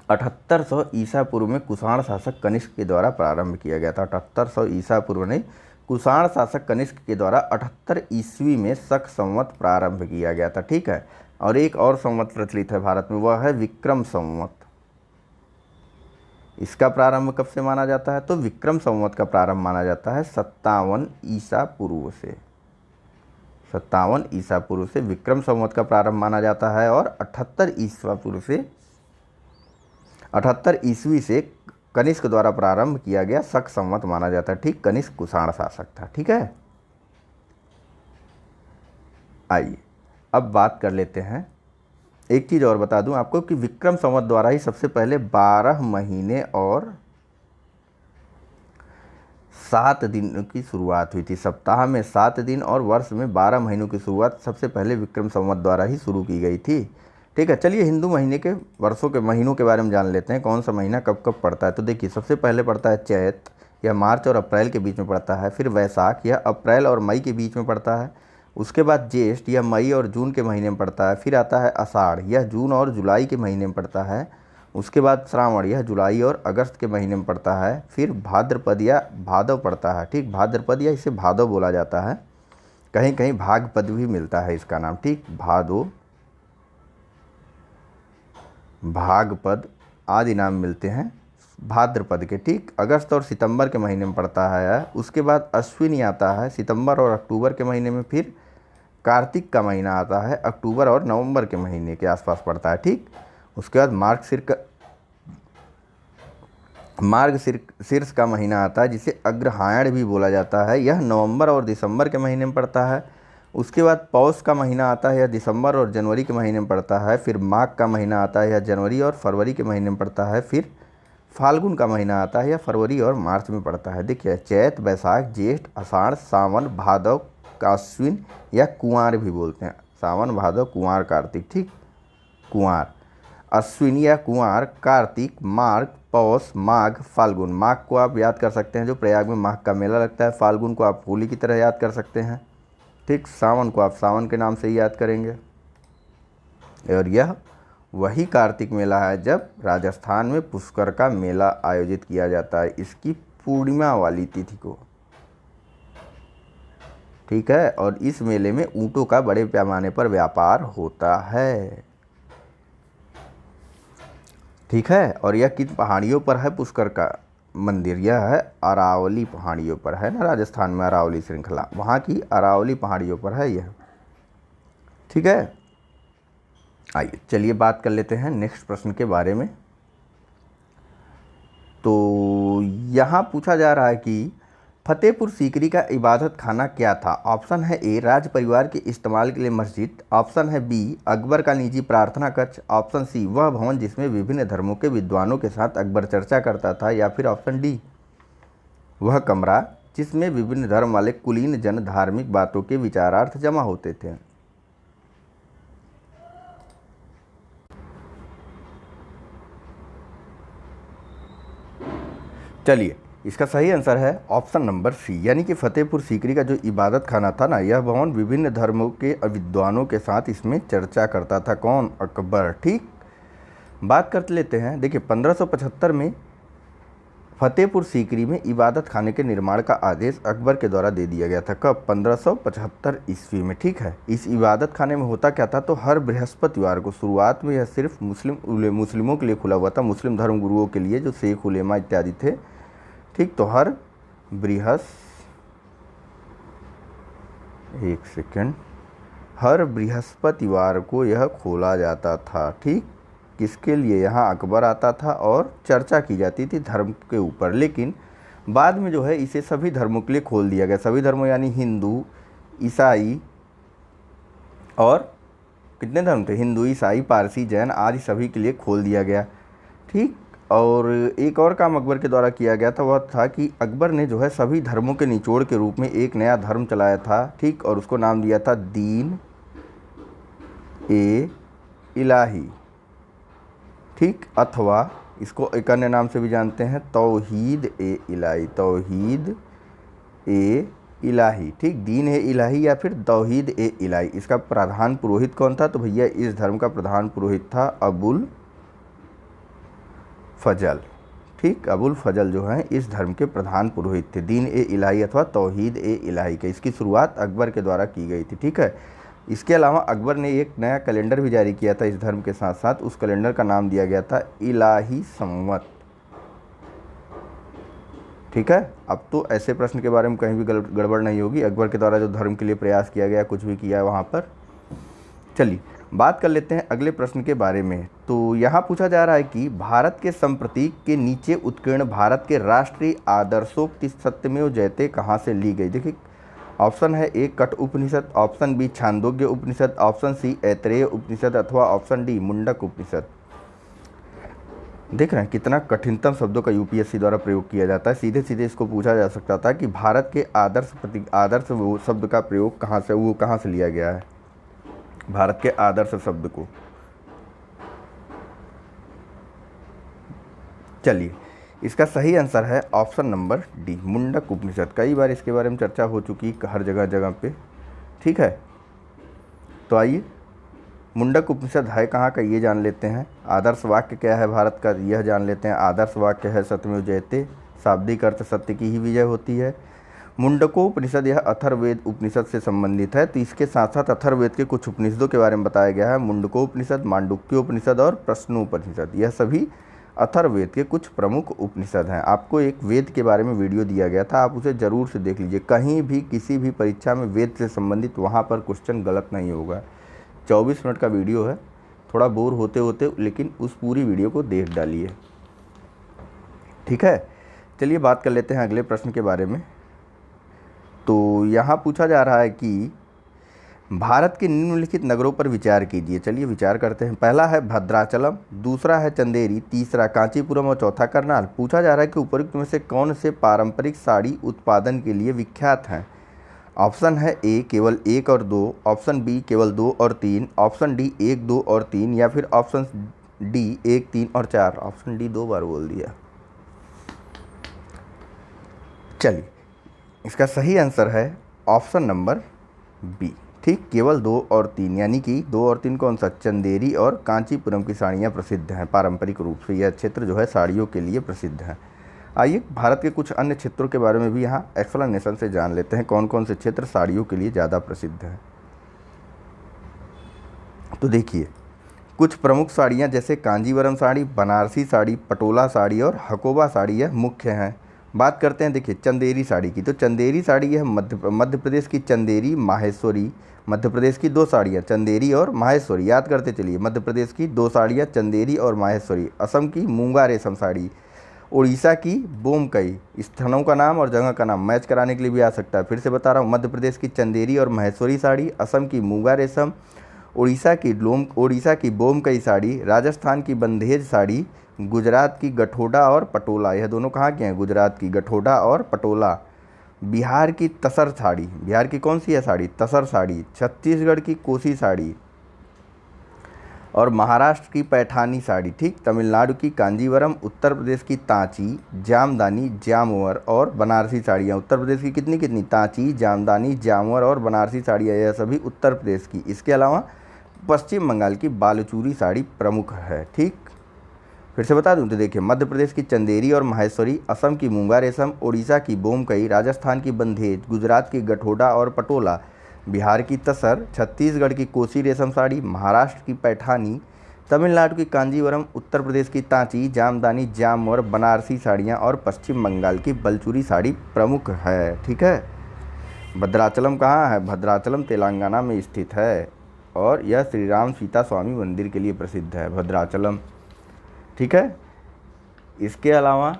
7800 ईसा पूर्व में कुषाण शासक कनिष्क के द्वारा प्रारंभ किया गया था। 7800 ईसा पूर्व नहीं, कुषाण शासक कनिष्क के द्वारा 78 ईस्वी में शक संवत प्रारंभ किया गया था, ठीक है। और एक और संवत प्रचलित है भारत में, वह है विक्रम संवत। इसका प्रारंभ कब से माना जाता है, तो विक्रम संवत का प्रारंभ माना जाता है 57 ईसा पूर्व से। 57 ईसा पूर्व से विक्रम संवत का प्रारंभ माना जाता है, और 78 ईसा पूर्व से 78 ईस्वी से कनिष्क द्वारा प्रारंभ किया गया शक संवत माना जाता है, ठीक। कनिष्क कुषाण शासक था, ठीक है। आइए अब बात कर लेते हैं, एक चीज़ और बता दूं आपको कि विक्रम संवत द्वारा ही सबसे पहले 12 महीने और 7 दिन की शुरुआत हुई थी। सप्ताह में 7 दिन और वर्ष में 12 महीनों की शुरुआत सबसे पहले विक्रम संवत द्वारा ही शुरू की गई थी, ठीक है। चलिए हिंदू महीने के वर्षों के महीनों के बारे में जान लेते हैं, कौन सा महीना कब कब पड़ता है। तो देखिए, सबसे पहले पड़ता है चैत, यह मार्च और अप्रैल के बीच में पड़ता है। फिर वैशाख, यह अप्रैल और मई के बीच में पड़ता है। उसके बाद ज्येष्ठ, यह मई और जून के महीने में पड़ता है। फिर आता है आषाढ़, यह जून और जुलाई के महीने में पड़ता है। उसके बाद श्रावण, यह जुलाई और अगस्त के महीने में पड़ता है। फिर भाद्रपद या भादव पड़ता है, ठीक। भाद्रपद या इसे भादव बोला जाता है, कहीं कहीं भागपद भी मिलता है इसका नाम, ठीक। भादो, भागपद आदि नाम मिलते हैं भाद्रपद के, ठीक। अगस्त और सितंबर के महीने में पड़ता है। उसके बाद अश्विनी आता है सितंबर और अक्टूबर के महीने में। फिर कार्तिक का महीना आता है, अक्टूबर और नवंबर के महीने के आसपास पड़ता है, ठीक। उसके बाद मार्गशीर्ष का महीना आता है, जिसे अग्रहायण भी बोला जाता है, यह नवंबर और दिसंबर के महीने में पड़ता है। उसके बाद पौष का महीना आता है, यह दिसंबर और जनवरी के महीने में पड़ता है। फिर माघ का महीना आता है, यह जनवरी और फरवरी के महीने में पड़ता है। फिर फाल्गुन का महीना आता है, यह फरवरी और मार्च में पड़ता है। देखिए, चैत, वैशाख, ज्येष्ठ, आषाढ़, सावन, भादव, आश्विन या कुंवार भी बोलते हैं, सावन, भादव, कुंवार, कार्तिक, ठीक। कुंवार। अश्विनी या कुंवार, कार्तिक, माघ, पौष, माघ, फाल्गुन। माघ को आप याद कर सकते हैं जो प्रयाग में माघ का मेला लगता है। फाल्गुन को आप होली की तरह याद कर सकते हैं। ठीक, सावन को आप सावन के नाम से ही याद करेंगे। और यह वही कार्तिक मेला है जब राजस्थान में पुष्कर का मेला आयोजित किया जाता है, इसकी पूर्णिमा वाली तिथि को। ठीक है, और इस मेले में ऊँटों का बड़े पैमाने पर व्यापार होता है। ठीक है, और यह किन पहाड़ियों पर है पुष्कर का मंदिर? यह है अरावली पहाड़ियों पर है ना, राजस्थान में अरावली श्रृंखला, वहाँ की अरावली पहाड़ियों पर है यह। ठीक है, आइए चलिए बात कर लेते हैं नेक्स्ट प्रश्न के बारे में। तो यहाँ पूछा जा रहा है कि फतेहपुर सीकरी का इबादत खाना क्या था? ऑप्शन है ए राज परिवार के इस्तेमाल के लिए मस्जिद, ऑप्शन है बी अकबर का निजी प्रार्थना कक्ष, ऑप्शन सी वह भवन जिसमें विभिन्न धर्मों के विद्वानों के साथ अकबर चर्चा करता था, या फिर ऑप्शन डी वह कमरा जिसमें विभिन्न धर्म वाले कुलीन जन धार्मिक बातों के विचारार्थ जमा होते थे। चलिए, इसका सही आंसर है ऑप्शन नंबर सी, यानी कि फतेहपुर सीकरी का जो इबादत खाना था ना, यह भवन विभिन्न धर्मों के विद्वानों के साथ इसमें चर्चा करता था। कौन? अकबर। ठीक, बात कर लेते हैं। देखिए 1575 में फतेहपुर सीकरी में इबादत खाने के निर्माण का आदेश अकबर के द्वारा दे दिया गया था। कब? 1575 ईस्वी में। ठीक है, इस इबादत खाने में होता क्या था, तो हर बृहस्पतिवार को, शुरुआत में यह सिर्फ मुस्लिमों के लिए खुला हुआ था, मुस्लिम धर्म गुरुओं के लिए जो शेख उलेमा इत्यादि थे। ठीक, तो हर बृहस्पतिवार को यह खोला जाता था। ठीक, किसके लिए? यहाँ अकबर आता था और चर्चा की जाती थी धर्म के ऊपर। लेकिन बाद में जो है इसे सभी धर्मों के लिए खोल दिया गया। सभी धर्मों यानी हिंदू, ईसाई और कितने धर्म थे? हिंदू, ईसाई, पारसी, जैन आदि सभी के लिए खोल दिया गया। ठीक, और एक और काम अकबर के द्वारा किया गया था, वह था कि अकबर ने जो है सभी धर्मों के निचोड़ के रूप में एक नया धर्म चलाया था। ठीक, और उसको नाम दिया था दीन ए इलाही। ठीक, अथवा इसको एक अन्य नाम से भी जानते हैं, तौहीद ए इलाही। तौहीद ए इलाही। ठीक, दीन ए इलाही या फिर तौहीद ए इलाही। इसका प्रधान पुरोहित कौन था? तो भैया इस धर्म का प्रधान पुरोहित था अबुल फजल। ठीक, अबुल फजल जो हैं इस धर्म के प्रधान पुरोहित थे, दीन ए इलाही अथवा तौहीद ए इलाही के। इसकी शुरुआत अकबर के द्वारा की गई थी। ठीक है, इसके अलावा अकबर ने एक नया कैलेंडर भी जारी किया था इस धर्म के साथ साथ। उस कैलेंडर का नाम दिया गया था इलाही संवत। ठीक है, अब तो ऐसे प्रश्न के बारे में कहीं भी गड़बड़ नहीं होगी। अकबर के द्वारा जो धर्म के लिए प्रयास किया गया, कुछ भी किया है वहाँ पर। चलिए बात कर लेते हैं अगले प्रश्न के बारे में। तो यहाँ पूछा जा रहा है कि भारत के संप्रतीक के नीचे उत्कीर्ण भारत के राष्ट्रीय आदर्शोक्ति सत्यमेव जयते कहाँ से ली गई? देखिए ऑप्शन है ए कठ उपनिषद, ऑप्शन बी छांदोग्य उपनिषद, ऑप्शन सी ऐतरेय उपनिषद अथवा ऑप्शन डी मुंडक उपनिषद। देख रहे हैं कितना कठिनतम शब्दों का यूपीएससी द्वारा प्रयोग किया जाता है। सीधे सीधे इसको पूछा जा सकता था कि भारत के आदर्श वो शब्द का प्रयोग कहाँ से लिया गया है, भारत के आदर्श शब्द को। चलिए, इसका सही आंसर है ऑप्शन नंबर डी मुंडक उपनिषद। कई बार इसके बारे में चर्चा हो चुकी हर जगह पे। ठीक है, तो आइए मुंडक उपनिषद है कहाँ का ये जान लेते हैं। आदर्श वाक्य क्या है भारत का, यह जान लेते हैं। आदर्श वाक्य है सत्यमेव जयते, शाब्दिक अर्थ सत्य की ही विजय होती है। मुंडकोपनिषद यह अथर्ववेद उपनिषद से संबंधित है। तो इसके साथ साथ अथर्ववेद के कुछ उपनिषदों के बारे में बताया गया है। मुंडकोपनिषद, मांडुक्योपनिषद और प्रश्नोपनिषद, यह सभी अथर्ववेद के कुछ प्रमुख उपनिषद हैं। आपको एक वेद के बारे में वीडियो दिया गया था, आप उसे ज़रूर से देख लीजिए। कहीं भी किसी भी परीक्षा में वेद से संबंधित वहाँ पर क्वेश्चन गलत नहीं होगा। 24 मिनट का वीडियो है, थोड़ा बोर होते होते लेकिन उस पूरी वीडियो को देख डालिए। ठीक है, चलिए बात कर लेते हैं अगले प्रश्न के बारे में। तो यहाँ पूछा जा रहा है कि भारत के निम्नलिखित नगरों पर विचार कीजिए। चलिए विचार करते हैं। पहला है भद्राचलम, दूसरा है चंदेरी, तीसरा कांचीपुरम और चौथा करनाल। पूछा जा रहा है कि उपरोक्त में से कौन से पारंपरिक साड़ी उत्पादन के लिए विख्यात हैं। ऑप्शन है ए केवल 1 और 2, ऑप्शन बी केवल 2 और 3, ऑप्शन डी 1, 2 और 3, या फिर ऑप्शन डी 1, 3 और 4। ऑप्शन डी 2 बार बोल दिया। चलिए, इसका सही आंसर है ऑप्शन नंबर बी। ठीक, केवल 2 और 3, यानी कि 2 और 3 कौन सा? चंदेरी और कांचीपुरम की साड़ियाँ प्रसिद्ध हैं। पारंपरिक रूप से यह क्षेत्र जो है साड़ियों के लिए प्रसिद्ध है। आइए भारत के कुछ अन्य क्षेत्रों के बारे में भी यहाँ एक्सप्लेनेशन से जान लेते हैं, कौन कौन से क्षेत्र साड़ियों के लिए ज़्यादा प्रसिद्ध हैं। तो देखिए, कुछ प्रमुख साड़ियाँ जैसे कांजीवरम साड़ी, बनारसी साड़ी, पटोला साड़ी और हकोबा साड़ी यह मुख्य हैं। बात करते हैं देखिए चंदेरी साड़ी की। तो चंदेरी साड़ी यह मध्य प्रदेश की चंदेरी, माहेश्वरी, मध्य प्रदेश की 2 साड़ियाँ, चंदेरी और माहेश्वरी। याद करते चलिए, मध्य प्रदेश की 2 साड़ियाँ, चंदेरी और माहेश्वरी। असम की मूंगा रेशम साड़ी, उड़ीसा की बोमकई। स्थानों का नाम और जगह का नाम मैच कराने के लिए भी आ सकता है। फिर से बता रहा हूँ, मध्य प्रदेश की चंदेरी और माहेश्वरी साड़ी, असम की मूंगा रेशम, उड़ीसा की बोमकई साड़ी, राजस्थान की बंधेज साड़ी, गुजरात की गठोडा और पटोला। यह दोनों कहाँ के हैं? गुजरात की गठोडा और पटोला। बिहार की तसर साड़ी, बिहार की कौन सी है साड़ी? तसर साड़ी। छत्तीसगढ़ की कोसी साड़ी और महाराष्ट्र की पैठानी साड़ी। ठीक, तमिलनाडु की कांजीवरम, उत्तर प्रदेश की तांची, जामदानी, जामवर और बनारसी साड़ियाँ। उत्तर प्रदेश की कितनी कितनी? तांची, जामदानी, जामवर और बनारसी साड़ियाँ, यह सभी उत्तर प्रदेश की। इसके अलावा पश्चिम बंगाल की बालूचूरी साड़ी प्रमुख है। ठीक, फिर से बता दूं तो देखिए, मध्य प्रदेश की चंदेरी और माहेश्वरी, असम की मूंगा रेशम, उड़ीसा की बोमकई, राजस्थान की बंधेज, गुजरात की गठोडा और पटोला, बिहार की तसर, छत्तीसगढ़ की कोसी रेशम साड़ी, महाराष्ट्र की पैठानी, तमिलनाडु की कांजीवरम, उत्तर प्रदेश की तांची, जामदानी, जामवर, बनारसी साड़ियाँ और पश्चिम बंगाल की बलचूरी साड़ी प्रमुख है। ठीक है, भद्राचलम कहाँ है? भद्राचलम तेलंगाना में स्थित है और यह श्री राम सीता स्वामी मंदिर के लिए प्रसिद्ध है, भद्राचलम। ठीक है, इसके अलावा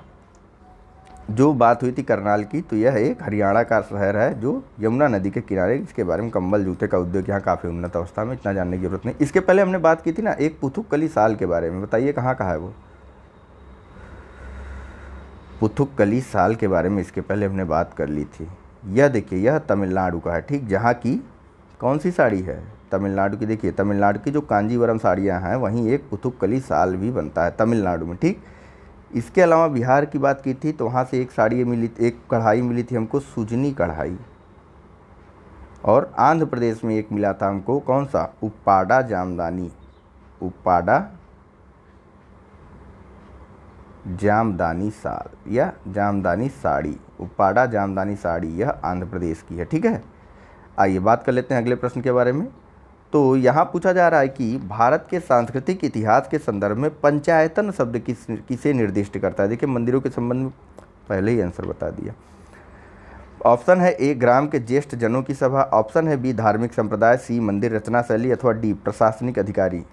जो बात हुई थी करनाल की, तो यह एक हरियाणा का शहर है जो यमुना नदी के किनारे, इसके बारे में कंबल जूते का उद्योग यहाँ काफ़ी उन्नत अवस्था में, इतना जानने की जरूरत नहीं। इसके पहले हमने बात की थी ना एक पुथुक्कली साल के बारे में, बताइए कहाँ का है वो? पुथुक्कली साल के बारे में इसके पहले हमने बात कर ली थी। यह देखिए, यह तमिलनाडु का है। ठीक, जहाँ की कौन सी साड़ी है? तमिलनाडु की। देखिए, तमिलनाडु की जो कांजीवरम साड़ियाँ हैं वहीं एक पुथुक्कली साल भी बनता है तमिलनाडु में। ठीक, इसके अलावा बिहार की बात की थी तो वहाँ से एक साड़ी मिली, एक कढ़ाई मिली थी हमको, सुजनी कढ़ाई। और आंध्र प्रदेश में एक मिला था हमको, कौन सा? उप्पाडा जामदानी, उप्पाडा जामदानी साल या जामदानी साड़ी, उप्पाडा जामदानी साड़ी, यह आंध्र प्रदेश की है। ठीक है, आइए बात कर लेते हैं अगले प्रश्न के बारे में। तो यहाँ पूछा जा रहा है कि भारत के सांस्कृतिक इतिहास के संदर्भ में पंचायतन शब्द किसे निर्दिष्ट करता है? देखिए, मंदिरों के संबंध में पहले ही आंसर बता दिया। ऑप्शन है ए ग्राम के ज्येष्ठ जनों की सभा, ऑप्शन है बी धार्मिक संप्रदाय, सी मंदिर रचना शैली अथवा डी प्रशासनिक अधिकारी।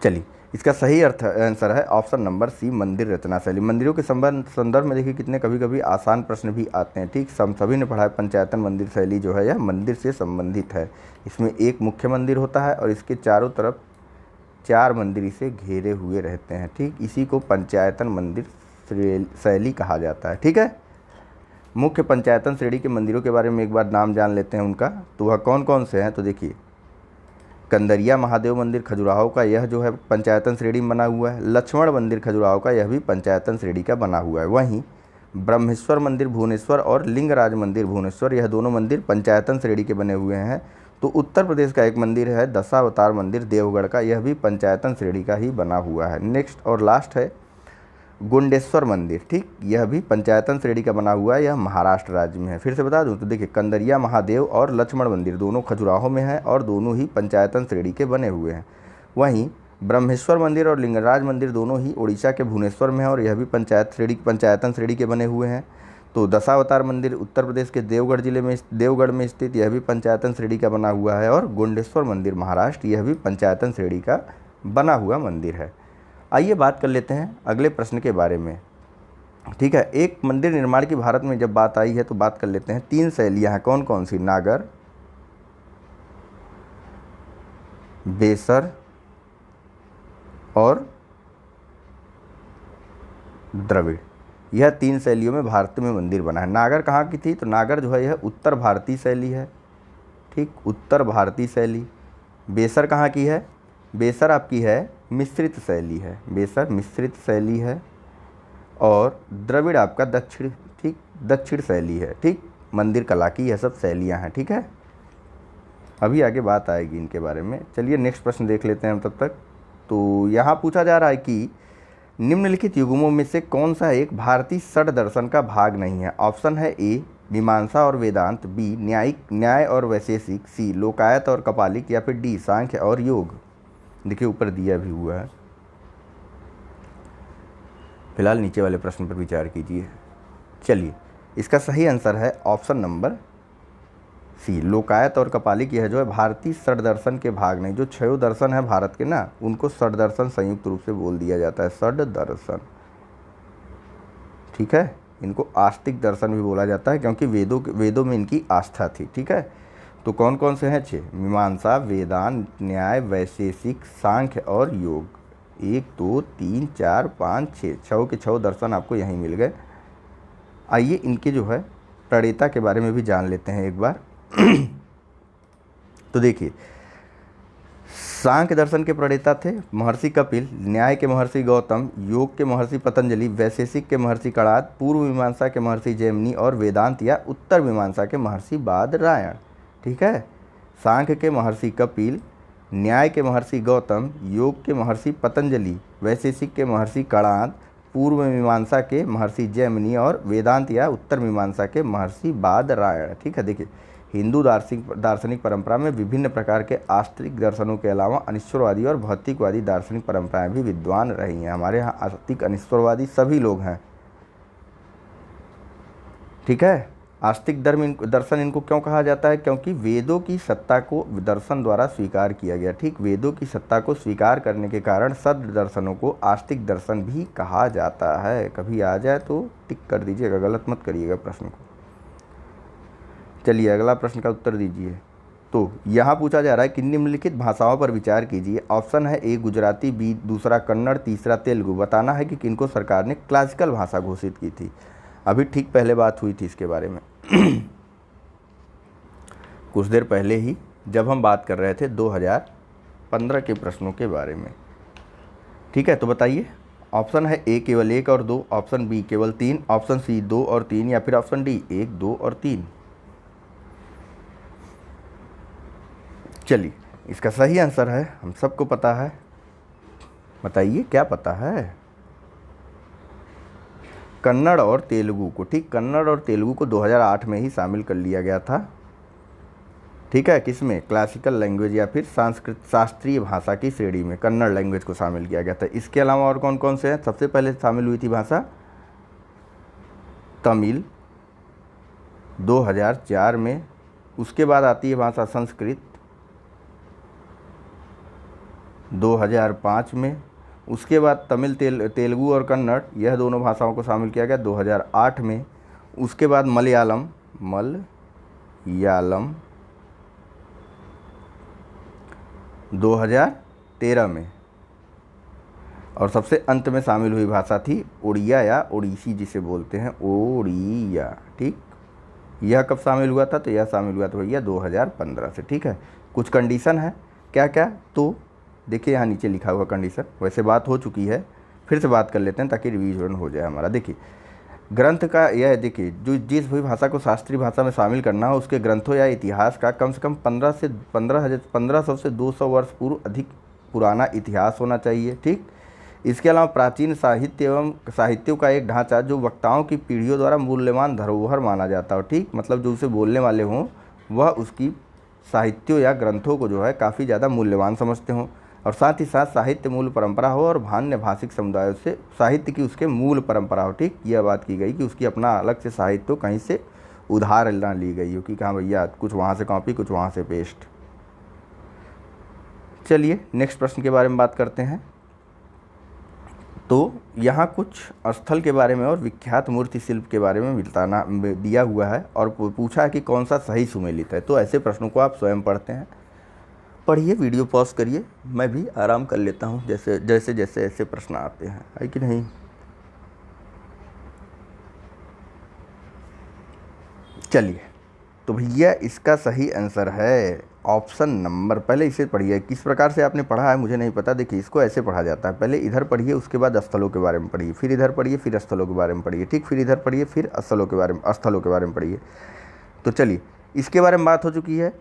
चलिए, इसका सही आंसर है ऑप्शन नंबर सी मंदिर रचना शैली। मंदिरों के संदर्भ में देखिए कितने कभी कभी आसान प्रश्न भी आते हैं। ठीक, सभी ने पढ़ा है पंचायतन मंदिर शैली जो है यह मंदिर से संबंधित है। इसमें एक मुख्य मंदिर होता है और इसके चारों तरफ 4 मंदिर इसे घेरे हुए रहते हैं। ठीक, इसी को पंचायतन मंदिर शैली कहा जाता है। ठीक है, मुख्य पंचायतन श्रेणी के मंदिरों के बारे में एक बार नाम जान लेते हैं उनका, तो वह कौन कौन से हैं? तो देखिए, कंदरिया महादेव मंदिर खजुराहो का, यह जो है पंचायतन श्रेणी में बना हुआ है। लक्ष्मण मंदिर खजुराहो का, यह भी पंचायतन श्रेणी का बना हुआ है। वहीं ब्रह्मेश्वर मंदिर भुवनेश्वर और लिंगराज मंदिर भुवनेश्वर, यह दोनों मंदिर पंचायतन श्रेणी के बने हुए हैं। तो उत्तर प्रदेश का एक मंदिर है दशावतार मंदिर देवगढ़ का, यह भी पंचायतन श्रेणी का ही बना हुआ है। नेक्स्ट और लास्ट है गुंडेश्वर मंदिर। ठीक, यह भी पंचायतन श्रेणी का बना हुआ है, यह महाराष्ट्र राज्य में है। फिर से बता दूं तो देखिए, कंदरिया महादेव और लक्ष्मण मंदिर दोनों खजुराहो में हैं और दोनों ही पंचायतन श्रेणी के बने हुए हैं। वहीं ब्रह्मेश्वर मंदिर और लिंगराज मंदिर दोनों ही उड़ीसा के भुवनेश्वर में है और यह भी पंचायतन श्रेणी के बने हुए हैं। तो दशावतार मंदिर उत्तर प्रदेश के देवगढ़ में स्थित, यह भी पंचायतन श्रेणी का बना हुआ है। और गुंडेश्वर मंदिर महाराष्ट्र, यह भी पंचायतन श्रेणी का बना हुआ मंदिर है। आइए बात कर लेते हैं अगले प्रश्न के बारे में। ठीक है, एक मंदिर निर्माण की भारत में जब बात आई है तो बात कर लेते हैं 3 शैलियाँ हैं, कौन कौन सी? नागर, बेसर और द्रविड़। यह 3 शैलियों में भारत में मंदिर बना है। नागर कहाँ की थी? तो नागर जो है यह उत्तर भारतीय शैली है। ठीक, उत्तर भारतीय शैली। बेसर कहाँ की है? बेसर आपकी है मिश्रित शैली है, बेसर मिश्रित शैली है। और द्रविड़ आपका दक्षिण, ठीक, दक्षिण शैली है, ठीक, मंदिर कला की यह सब शैलियाँ हैं, ठीक है। अभी आगे बात आएगी इनके बारे में। चलिए नेक्स्ट प्रश्न देख लेते हैं हम तब तक। तो यहाँ पूछा जा रहा है कि निम्नलिखित युग्मों में से कौन सा एक भारतीय षड दर्शन का भाग नहीं है? ऑप्शन है ए मीमांसा और वेदांत, बी न्याय और वैशेषिक, सी लोकायत और कपालिक, या फिर डी सांख्य और योग। देखिए ऊपर दिया भी हुआ है। फिलहाल नीचे वाले प्रश्न पर विचार कीजिए। चलिए इसका सही आंसर है ऑप्शन नंबर सी लोकायत और कपालिक। यह जो है भारतीय षड दर्शन के भाग नहीं। जो 6 दर्शन है भारत के ना, उनको षड दर्शन संयुक्त रूप से बोल दिया जाता है, षड दर्शन, ठीक है। इनको आस्तिक दर्शन भी बोला जाता है क्योंकि वेदों में इनकी आस्था थी, ठीक है। तो कौन कौन से हैं? 6, मीमांसा, वेदांत, न्याय, वैशेषिक, सांख्य और योग। 1 2 3 4 5 6, 6 के 6 दर्शन आपको यहीं मिल गए। आइए इनके जो है प्रणेता के बारे में भी जान लेते हैं एक बार। तो देखिए सांख्य दर्शन के प्रणेता थे महर्षि कपिल, न्याय के महर्षि गौतम, योग के महर्षि पतंजलि, वैशेषिक के महर्षि कणाद, पूर्व मीमांसा के महर्षि जैमिनी और वेदांत या उत्तर मीमांसा के महर्षि बादरायण, ठीक है। सांख्य के महर्षि कपिल, न्याय के महर्षि गौतम, योग के महर्षि पतंजलि, वैशेषिक के महर्षि कणाद, पूर्व मीमांसा के महर्षि जैमिनी और वेदांत या उत्तर मीमांसा के महर्षि बादरायण, ठीक है। देखिए हिंदू दार्शनिक परंपरा में विभिन्न प्रकार के आस्तिक दर्शनों के अलावा अनिश्वरवादी और भौतिकवादी दार्शनिक परंपराएं भी विद्वान रही हैं। हमारे यहाँ आस्तिक अनिश्वरवादी सभी लोग हैं, ठीक है। आस्तिक दर्शन इनको क्यों कहा जाता है? क्योंकि वेदों की सत्ता को दर्शन द्वारा स्वीकार किया गया, ठीक। वेदों की सत्ता को स्वीकार करने के कारण सद दर्शनों को आस्तिक दर्शन भी कहा जाता है। कभी आ जाए तो टिक कर दीजिएगा, गलत मत करिएगा प्रश्न को। चलिए अगला प्रश्न का उत्तर दीजिए। तो यहाँ पूछा जा रहा है कि निम्नलिखित भाषाओं पर विचार कीजिए। ऑप्शन है ए गुजराती, बी दूसरा कन्नड़, तीसरा तेलुगु। बताना है कि किनको सरकार ने क्लासिकल भाषा घोषित की थी। अभी ठीक पहले बात हुई थी इसके बारे में कुछ देर पहले ही, जब हम बात कर रहे थे 2015 के प्रश्नों के बारे में, ठीक है। तो बताइए ऑप्शन है ए केवल 1 और 2, ऑप्शन बी केवल 3, ऑप्शन सी 2 और 3, या फिर ऑप्शन डी 1 2 और 3। चलिए इसका सही आंसर है, हम सबको पता है। बताइए क्या पता है? कन्नड़ और तेलुगु को, ठीक। कन्नड़ और तेलुगु को 2008 में ही शामिल कर लिया गया था, ठीक है। किसमें? क्लासिकल लैंग्वेज या फिर शास्त्रीय भाषा की श्रेणी में कन्नड़ लैंग्वेज को शामिल किया गया था। इसके अलावा और कौन कौन से हैं? सबसे पहले शामिल हुई थी भाषा तमिल 2004 में, उसके बाद आती है भाषा संस्कृत 2005 में, उसके बाद तमिल तेलुगु और कन्नड़, यह दोनों भाषाओं को शामिल किया गया 2008 में। उसके बाद मलयालम 2013 में, और सबसे अंत में शामिल हुई भाषा थी ओडिया या ओडिसी जिसे बोलते हैं, ओडिया, ठीक। यह कब शामिल हुआ था? तो यह शामिल हुआ था भैया 2015 से, ठीक है। कुछ कंडीशन है, क्या क्या? तो देखिए यहाँ नीचे लिखा हुआ कंडीशन, वैसे बात हो चुकी है, फिर से बात कर लेते हैं ताकि रिवीजन हो जाए हमारा। देखिए ग्रंथ का यह, देखिए जो जिस भी भाषा को शास्त्रीय भाषा में शामिल करना हो उसके ग्रंथों या इतिहास का कम से कम 1500 से 200 वर्ष पूर्व अधिक पुराना इतिहास होना चाहिए, ठीक। इसके अलावा प्राचीन साहित्य एवं साहित्यों का एक ढांचा जो वक्ताओं की पीढ़ियों द्वारा मूल्यवान धरोहर माना जाता हो, ठीक। मतलब जो उसे बोलने वाले हों वह उसकी साहित्यों या ग्रंथों को जो है काफ़ी ज़्यादा मूल्यवान समझते हों, और साथ ही साथ साहित्य मूल परंपरा हो और भान्य भाषिक समुदायों से साहित्य की उसके मूल परंपरा हो, ठीक। यह बात की गई कि उसकी अपना अलग से साहित्य हो, कहीं से उधार ना ली गई हो कि हाँ भैया कुछ वहाँ से कॉपी कुछ वहाँ से पेस्ट। चलिए नेक्स्ट प्रश्न के बारे में बात करते हैं। तो यहाँ कुछ स्थल के बारे में और विख्यात मूर्ति शिल्प के बारे में बताना दिया हुआ है और पूछा है कि कौन सा सही सुमेलित है। तो ऐसे प्रश्नों को आप स्वयं पढ़ते हैं, पढ़िए, वीडियो पॉज करिए, मैं भी आराम कर लेता हूँ जैसे जैसे जैसे ऐसे प्रश्न आते हैं, है कि नहीं। चलिए तो भैया इसका सही आंसर है ऑप्शन नंबर, पहले इसे पढ़िए, किस प्रकार से आपने पढ़ा है मुझे नहीं पता। देखिए इसको ऐसे पढ़ा जाता है, पहले इधर पढ़िए, उसके बाद स्थलों के बारे में पढ़िए, फिर इधर पढ़िए, फिर स्थलों के बारे में पढ़िए, ठीक, फिर इधर पढ़िए, फिर स्थलों के बारे में पढ़िए। तो चलिए इसके बारे में बात हो चुकी है।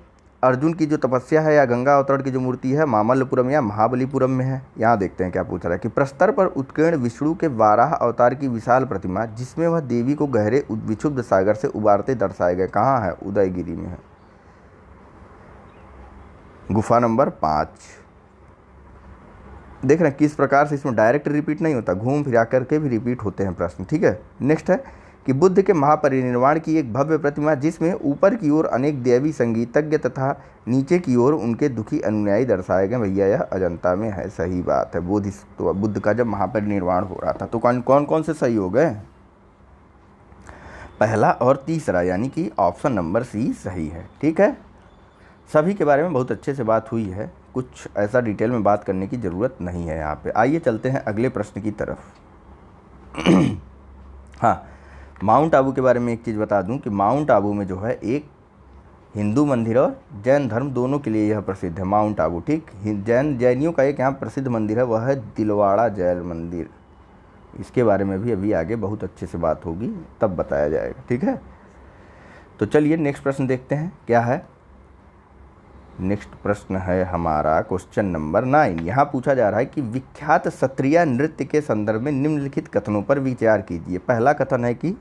अर्जुन की जो तपस्या है या गंगा अवतरण की जो मूर्ति है मामल्लपुरम या महाबलीपुरम में है। यहाँ देखते हैं क्या पूछ रहा है कि प्रस्तर पर उत्कीर्ण विष्णु के वाराह अवतार की विशाल प्रतिमा जिसमें वह देवी को गहरे विक्षुब्ध सागर से उबारते दर्शाए गए, कहाँ है? उदयगिरी में है, गुफा नंबर 5। देख रहे हैं किस प्रकार से इसमें डायरेक्ट रिपीट नहीं होता, घूम फिरा करके भी रिपीट होते हैं प्रश्न, ठीक है। नेक्स्ट है कि बुद्ध के महापरिनिर्वाण की एक भव्य प्रतिमा जिसमें ऊपर की ओर अनेक दैवी संगीतज्ञ तथा नीचे की ओर उनके दुखी अनुयायी दर्शाए गए। भैया यह अजंता में है, सही बात है। बुद्ध का जब महापरिनिर्वाण हो रहा था तो कौन कौन से सही हो गए? पहला और तीसरा, यानी कि ऑप्शन नंबर सी सही है, ठीक है। सभी के बारे में बहुत अच्छे से बात हुई है, कुछ ऐसा डिटेल में बात करने की ज़रूरत नहीं है यहाँ पे। आइए चलते हैं अगले प्रश्न की तरफ। हाँ, माउंट आबू के बारे में एक चीज़ बता दूं कि माउंट आबू में जो है एक हिंदू मंदिर और जैन धर्म दोनों के लिए यह प्रसिद्ध है माउंट आबू, ठीक। जैनियों का एक यहाँ प्रसिद्ध मंदिर है, वह है दिलवाड़ा जैन मंदिर। इसके बारे में भी अभी आगे बहुत अच्छे से बात होगी, तब बताया जाएगा, ठीक है। तो चलिए नेक्स्ट प्रश्न देखते हैं क्या है। नेक्स्ट प्रश्न है हमारा क्वेश्चन नंबर 9। यहाँ पूछा जा रहा है कि विख्यात सत्रिया नृत्य के संदर्भ में निम्नलिखित कथनों पर विचार कीजिए। पहला कथन है कि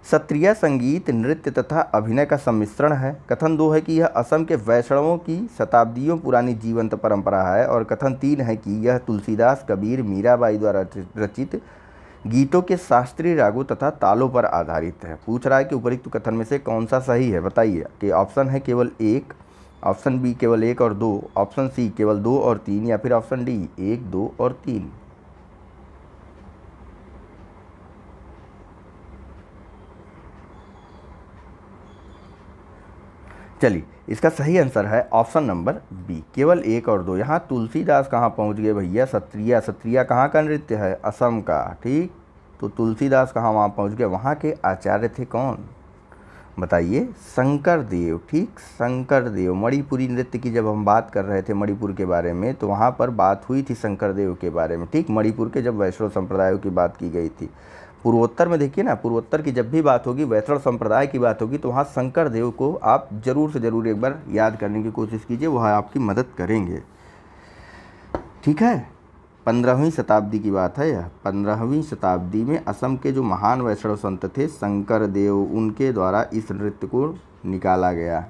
सत्रिया संगीत, नृत्य तथा अभिनय का सम्मिश्रण है। कथन 2 है कि यह असम के वैष्णवों की शताब्दियों पुरानी जीवंत परंपरा है। और कथन 3 है कि यह तुलसीदास, कबीर, मीराबाई द्वारा रचित गीतों के शास्त्रीय रागों तथा तालों पर आधारित है। पूछ रहा है कि उपरोक्त कथन में से कौन सा सही है, बताइए। कि ऑप्शन है केवल 1, ऑप्शन बी केवल 1 और 2, ऑप्शन सी केवल 2 और 3, या फिर ऑप्शन डी 1, 2 और 3। चलिए इसका सही आंसर है ऑप्शन नंबर बी, केवल 1 और 2। यहाँ तुलसीदास कहाँ पहुँच गए भैया? सत्रिया कहाँ का नृत्य है? असम का, ठीक। तो तुलसीदास कहाँ वहाँ पहुँच गए? वहाँ के आचार्य थे कौन, बताइए? शंकर देव, ठीक, शंकर देव। मणिपुरी नृत्य की जब हम बात कर रहे थे मणिपुर के बारे में, तो वहाँ पर बात हुई थी शंकर देव के बारे में, ठीक। मणिपुर के जब वैष्णव संप्रदायों की बात की गई थी। पूर्वोत्तर में देखिए ना, पूर्वोत्तर की जब भी बात होगी, वैष्णव संप्रदाय की बात होगी, तो वहाँ शंकर देव को आप ज़रूर से ज़रूर एक बार याद करने की कोशिश कीजिए, वह आपकी मदद करेंगे, ठीक है। 15वीं शताब्दी की बात है यह। 15वीं शताब्दी में असम के जो महान वैष्णव संत थे शंकर देव, उनके द्वारा इस नृत्य को निकाला गया,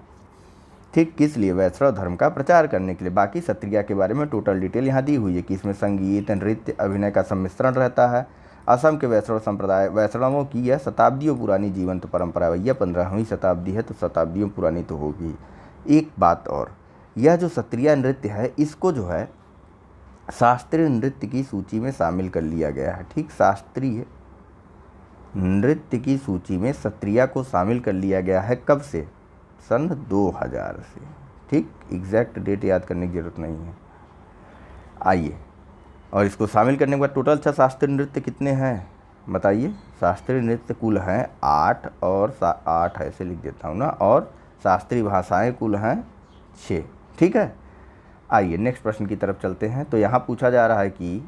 ठीक। किस लिए? वैष्णव धर्म का प्रचार करने के लिए। बाकी सत्रिया के बारे में टोटल डिटेल यहाँ दी हुई है कि इसमें संगीत, नृत्य, अभिनय का सम्मिश्रण रहता है। असम के वैष्णव संप्रदाय, वैष्णवों की यह शताब्दियों पुरानी जीवंत परंपरा। भैया 15वीं शताब्दी है तो शताब्दियों पुरानी तो होगी। एक बात और, यह जो सत्रिया नृत्य है इसको जो है शास्त्रीय नृत्य की सूची में शामिल कर लिया गया है, ठीक। शास्त्रीय नृत्य की सूची में सत्रिया को शामिल कर लिया गया है। कब से? सन 2000 से, ठीक। एग्जैक्ट डेट याद करने की ज़रूरत नहीं है। आइए, और इसको शामिल करने के बाद टोटल शास्त्रीय नृत्य कितने हैं बताइए? शास्त्रीय नृत्य कुल हैं 8, और 8 ऐसे लिख देता हूँ ना, और शास्त्रीय भाषाएं कुल हैं 6, ठीक है। आइए नेक्स्ट प्रश्न की तरफ चलते हैं। तो यहाँ पूछा जा रहा है कि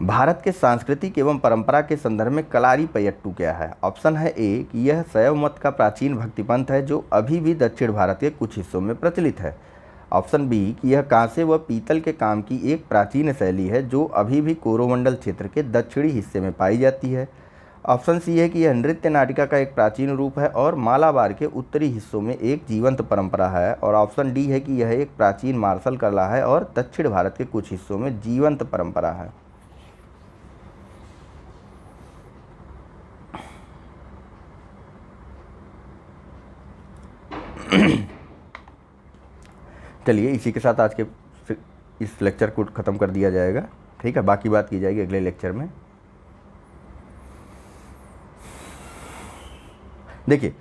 भारत के सांस्कृतिक एवं परंपरा के संदर्भ में कलारीपयट्टू क्या है? ऑप्शन है ए कि यह शैव मत का प्राचीन भक्तिपंथ है जो अभी भी दक्षिण भारत के कुछ हिस्सों में प्रचलित है। ऑप्शन बी कि यह कांसे व पीतल के काम की एक प्राचीन शैली है जो अभी भी कोरोमंडल क्षेत्र के दक्षिणी हिस्से में पाई जाती है। ऑप्शन सी है कि यह नृत्य नाटिका का एक प्राचीन रूप है और मालाबार के उत्तरी हिस्सों में एक जीवंत परंपरा है। और ऑप्शन डी है कि यह एक प्राचीन मार्शल कला है और दक्षिण भारत के कुछ हिस्सों में जीवंत परंपरा है। चलिए इसी के साथ आज के इस लेक्चर को ख़त्म कर दिया जाएगा, ठीक है। बाकी बात की जाएगी अगले लेक्चर में। देखिए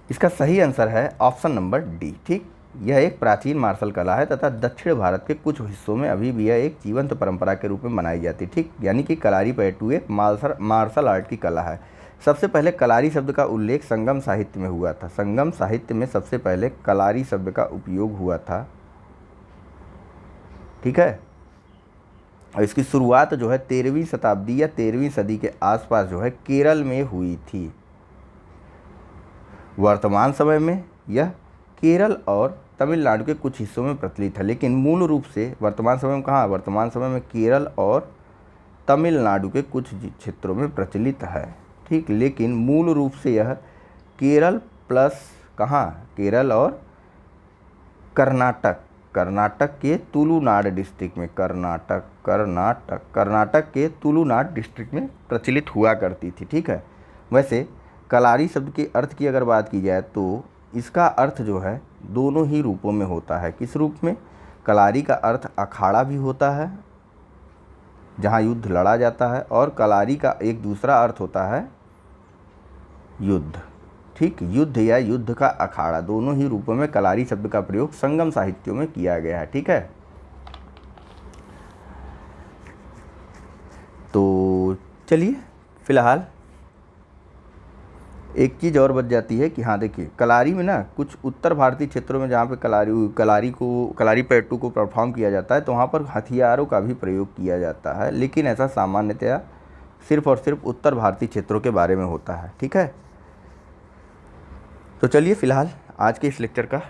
इसका सही आंसर है ऑप्शन नंबर डी, ठीक। यह एक प्राचीन मार्शल कला है तथा दक्षिण भारत के कुछ हिस्सों में अभी भी यह एक जीवंत परंपरा के रूप में मनाई जाती है, ठीक। यानी कि कलारीपयट्टू एक मार्शल आर्ट की कला है। सबसे पहले कलारी शब्द का उल्लेख संगम साहित्य में हुआ था। संगम साहित्य में सबसे पहले कलारी शब्द का उपयोग हुआ था, ठीक है। और इसकी शुरुआत जो है 13वीं शताब्दी या 13वीं सदी के आसपास जो है केरल में हुई थी। वर्तमान समय में यह केरल और तमिलनाडु के कुछ हिस्सों में प्रचलित है, लेकिन मूल रूप से वर्तमान समय में कहाँ, वर्तमान समय में केरल और तमिलनाडु के कुछ क्षेत्रों में प्रचलित है, ठीक। लेकिन मूल रूप से यह केरल प्लस कहाँ, केरल और कर्नाटक के तुलुनाड डिस्ट्रिक्ट में, कर्नाटक के तुलुनाड डिस्ट्रिक्ट में प्रचलित हुआ करती थी, ठीक है। वैसे कलारी शब्द के अर्थ की अगर बात की जाए तो इसका अर्थ जो है दोनों ही रूपों में होता है। किस रूप में? कलारी का अर्थ अखाड़ा भी होता है जहाँ युद्ध लड़ा जाता है, और कलारी का एक दूसरा अर्थ होता है युद्ध, ठीक। युद्ध या युद्ध का अखाड़ा, दोनों ही रूपों में कलारी शब्द का प्रयोग संगम साहित्यों में किया गया है, ठीक है। तो चलिए फिलहाल एक चीज़ और बच जाती है कि हाँ देखिए, कलारी में ना कुछ उत्तर भारतीय क्षेत्रों में जहाँ पे कलारी पेट्टू को परफॉर्म किया जाता है तो वहाँ पर हथियारों का भी प्रयोग किया जाता है, लेकिन ऐसा सामान्यतया सिर्फ और सिर्फ उत्तर भारतीय क्षेत्रों के बारे में होता है, ठीक है। तो चलिए फिलहाल आज के इस लेक्चर का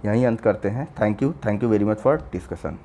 यहीं अंत करते हैं। Thank you very much for discussion.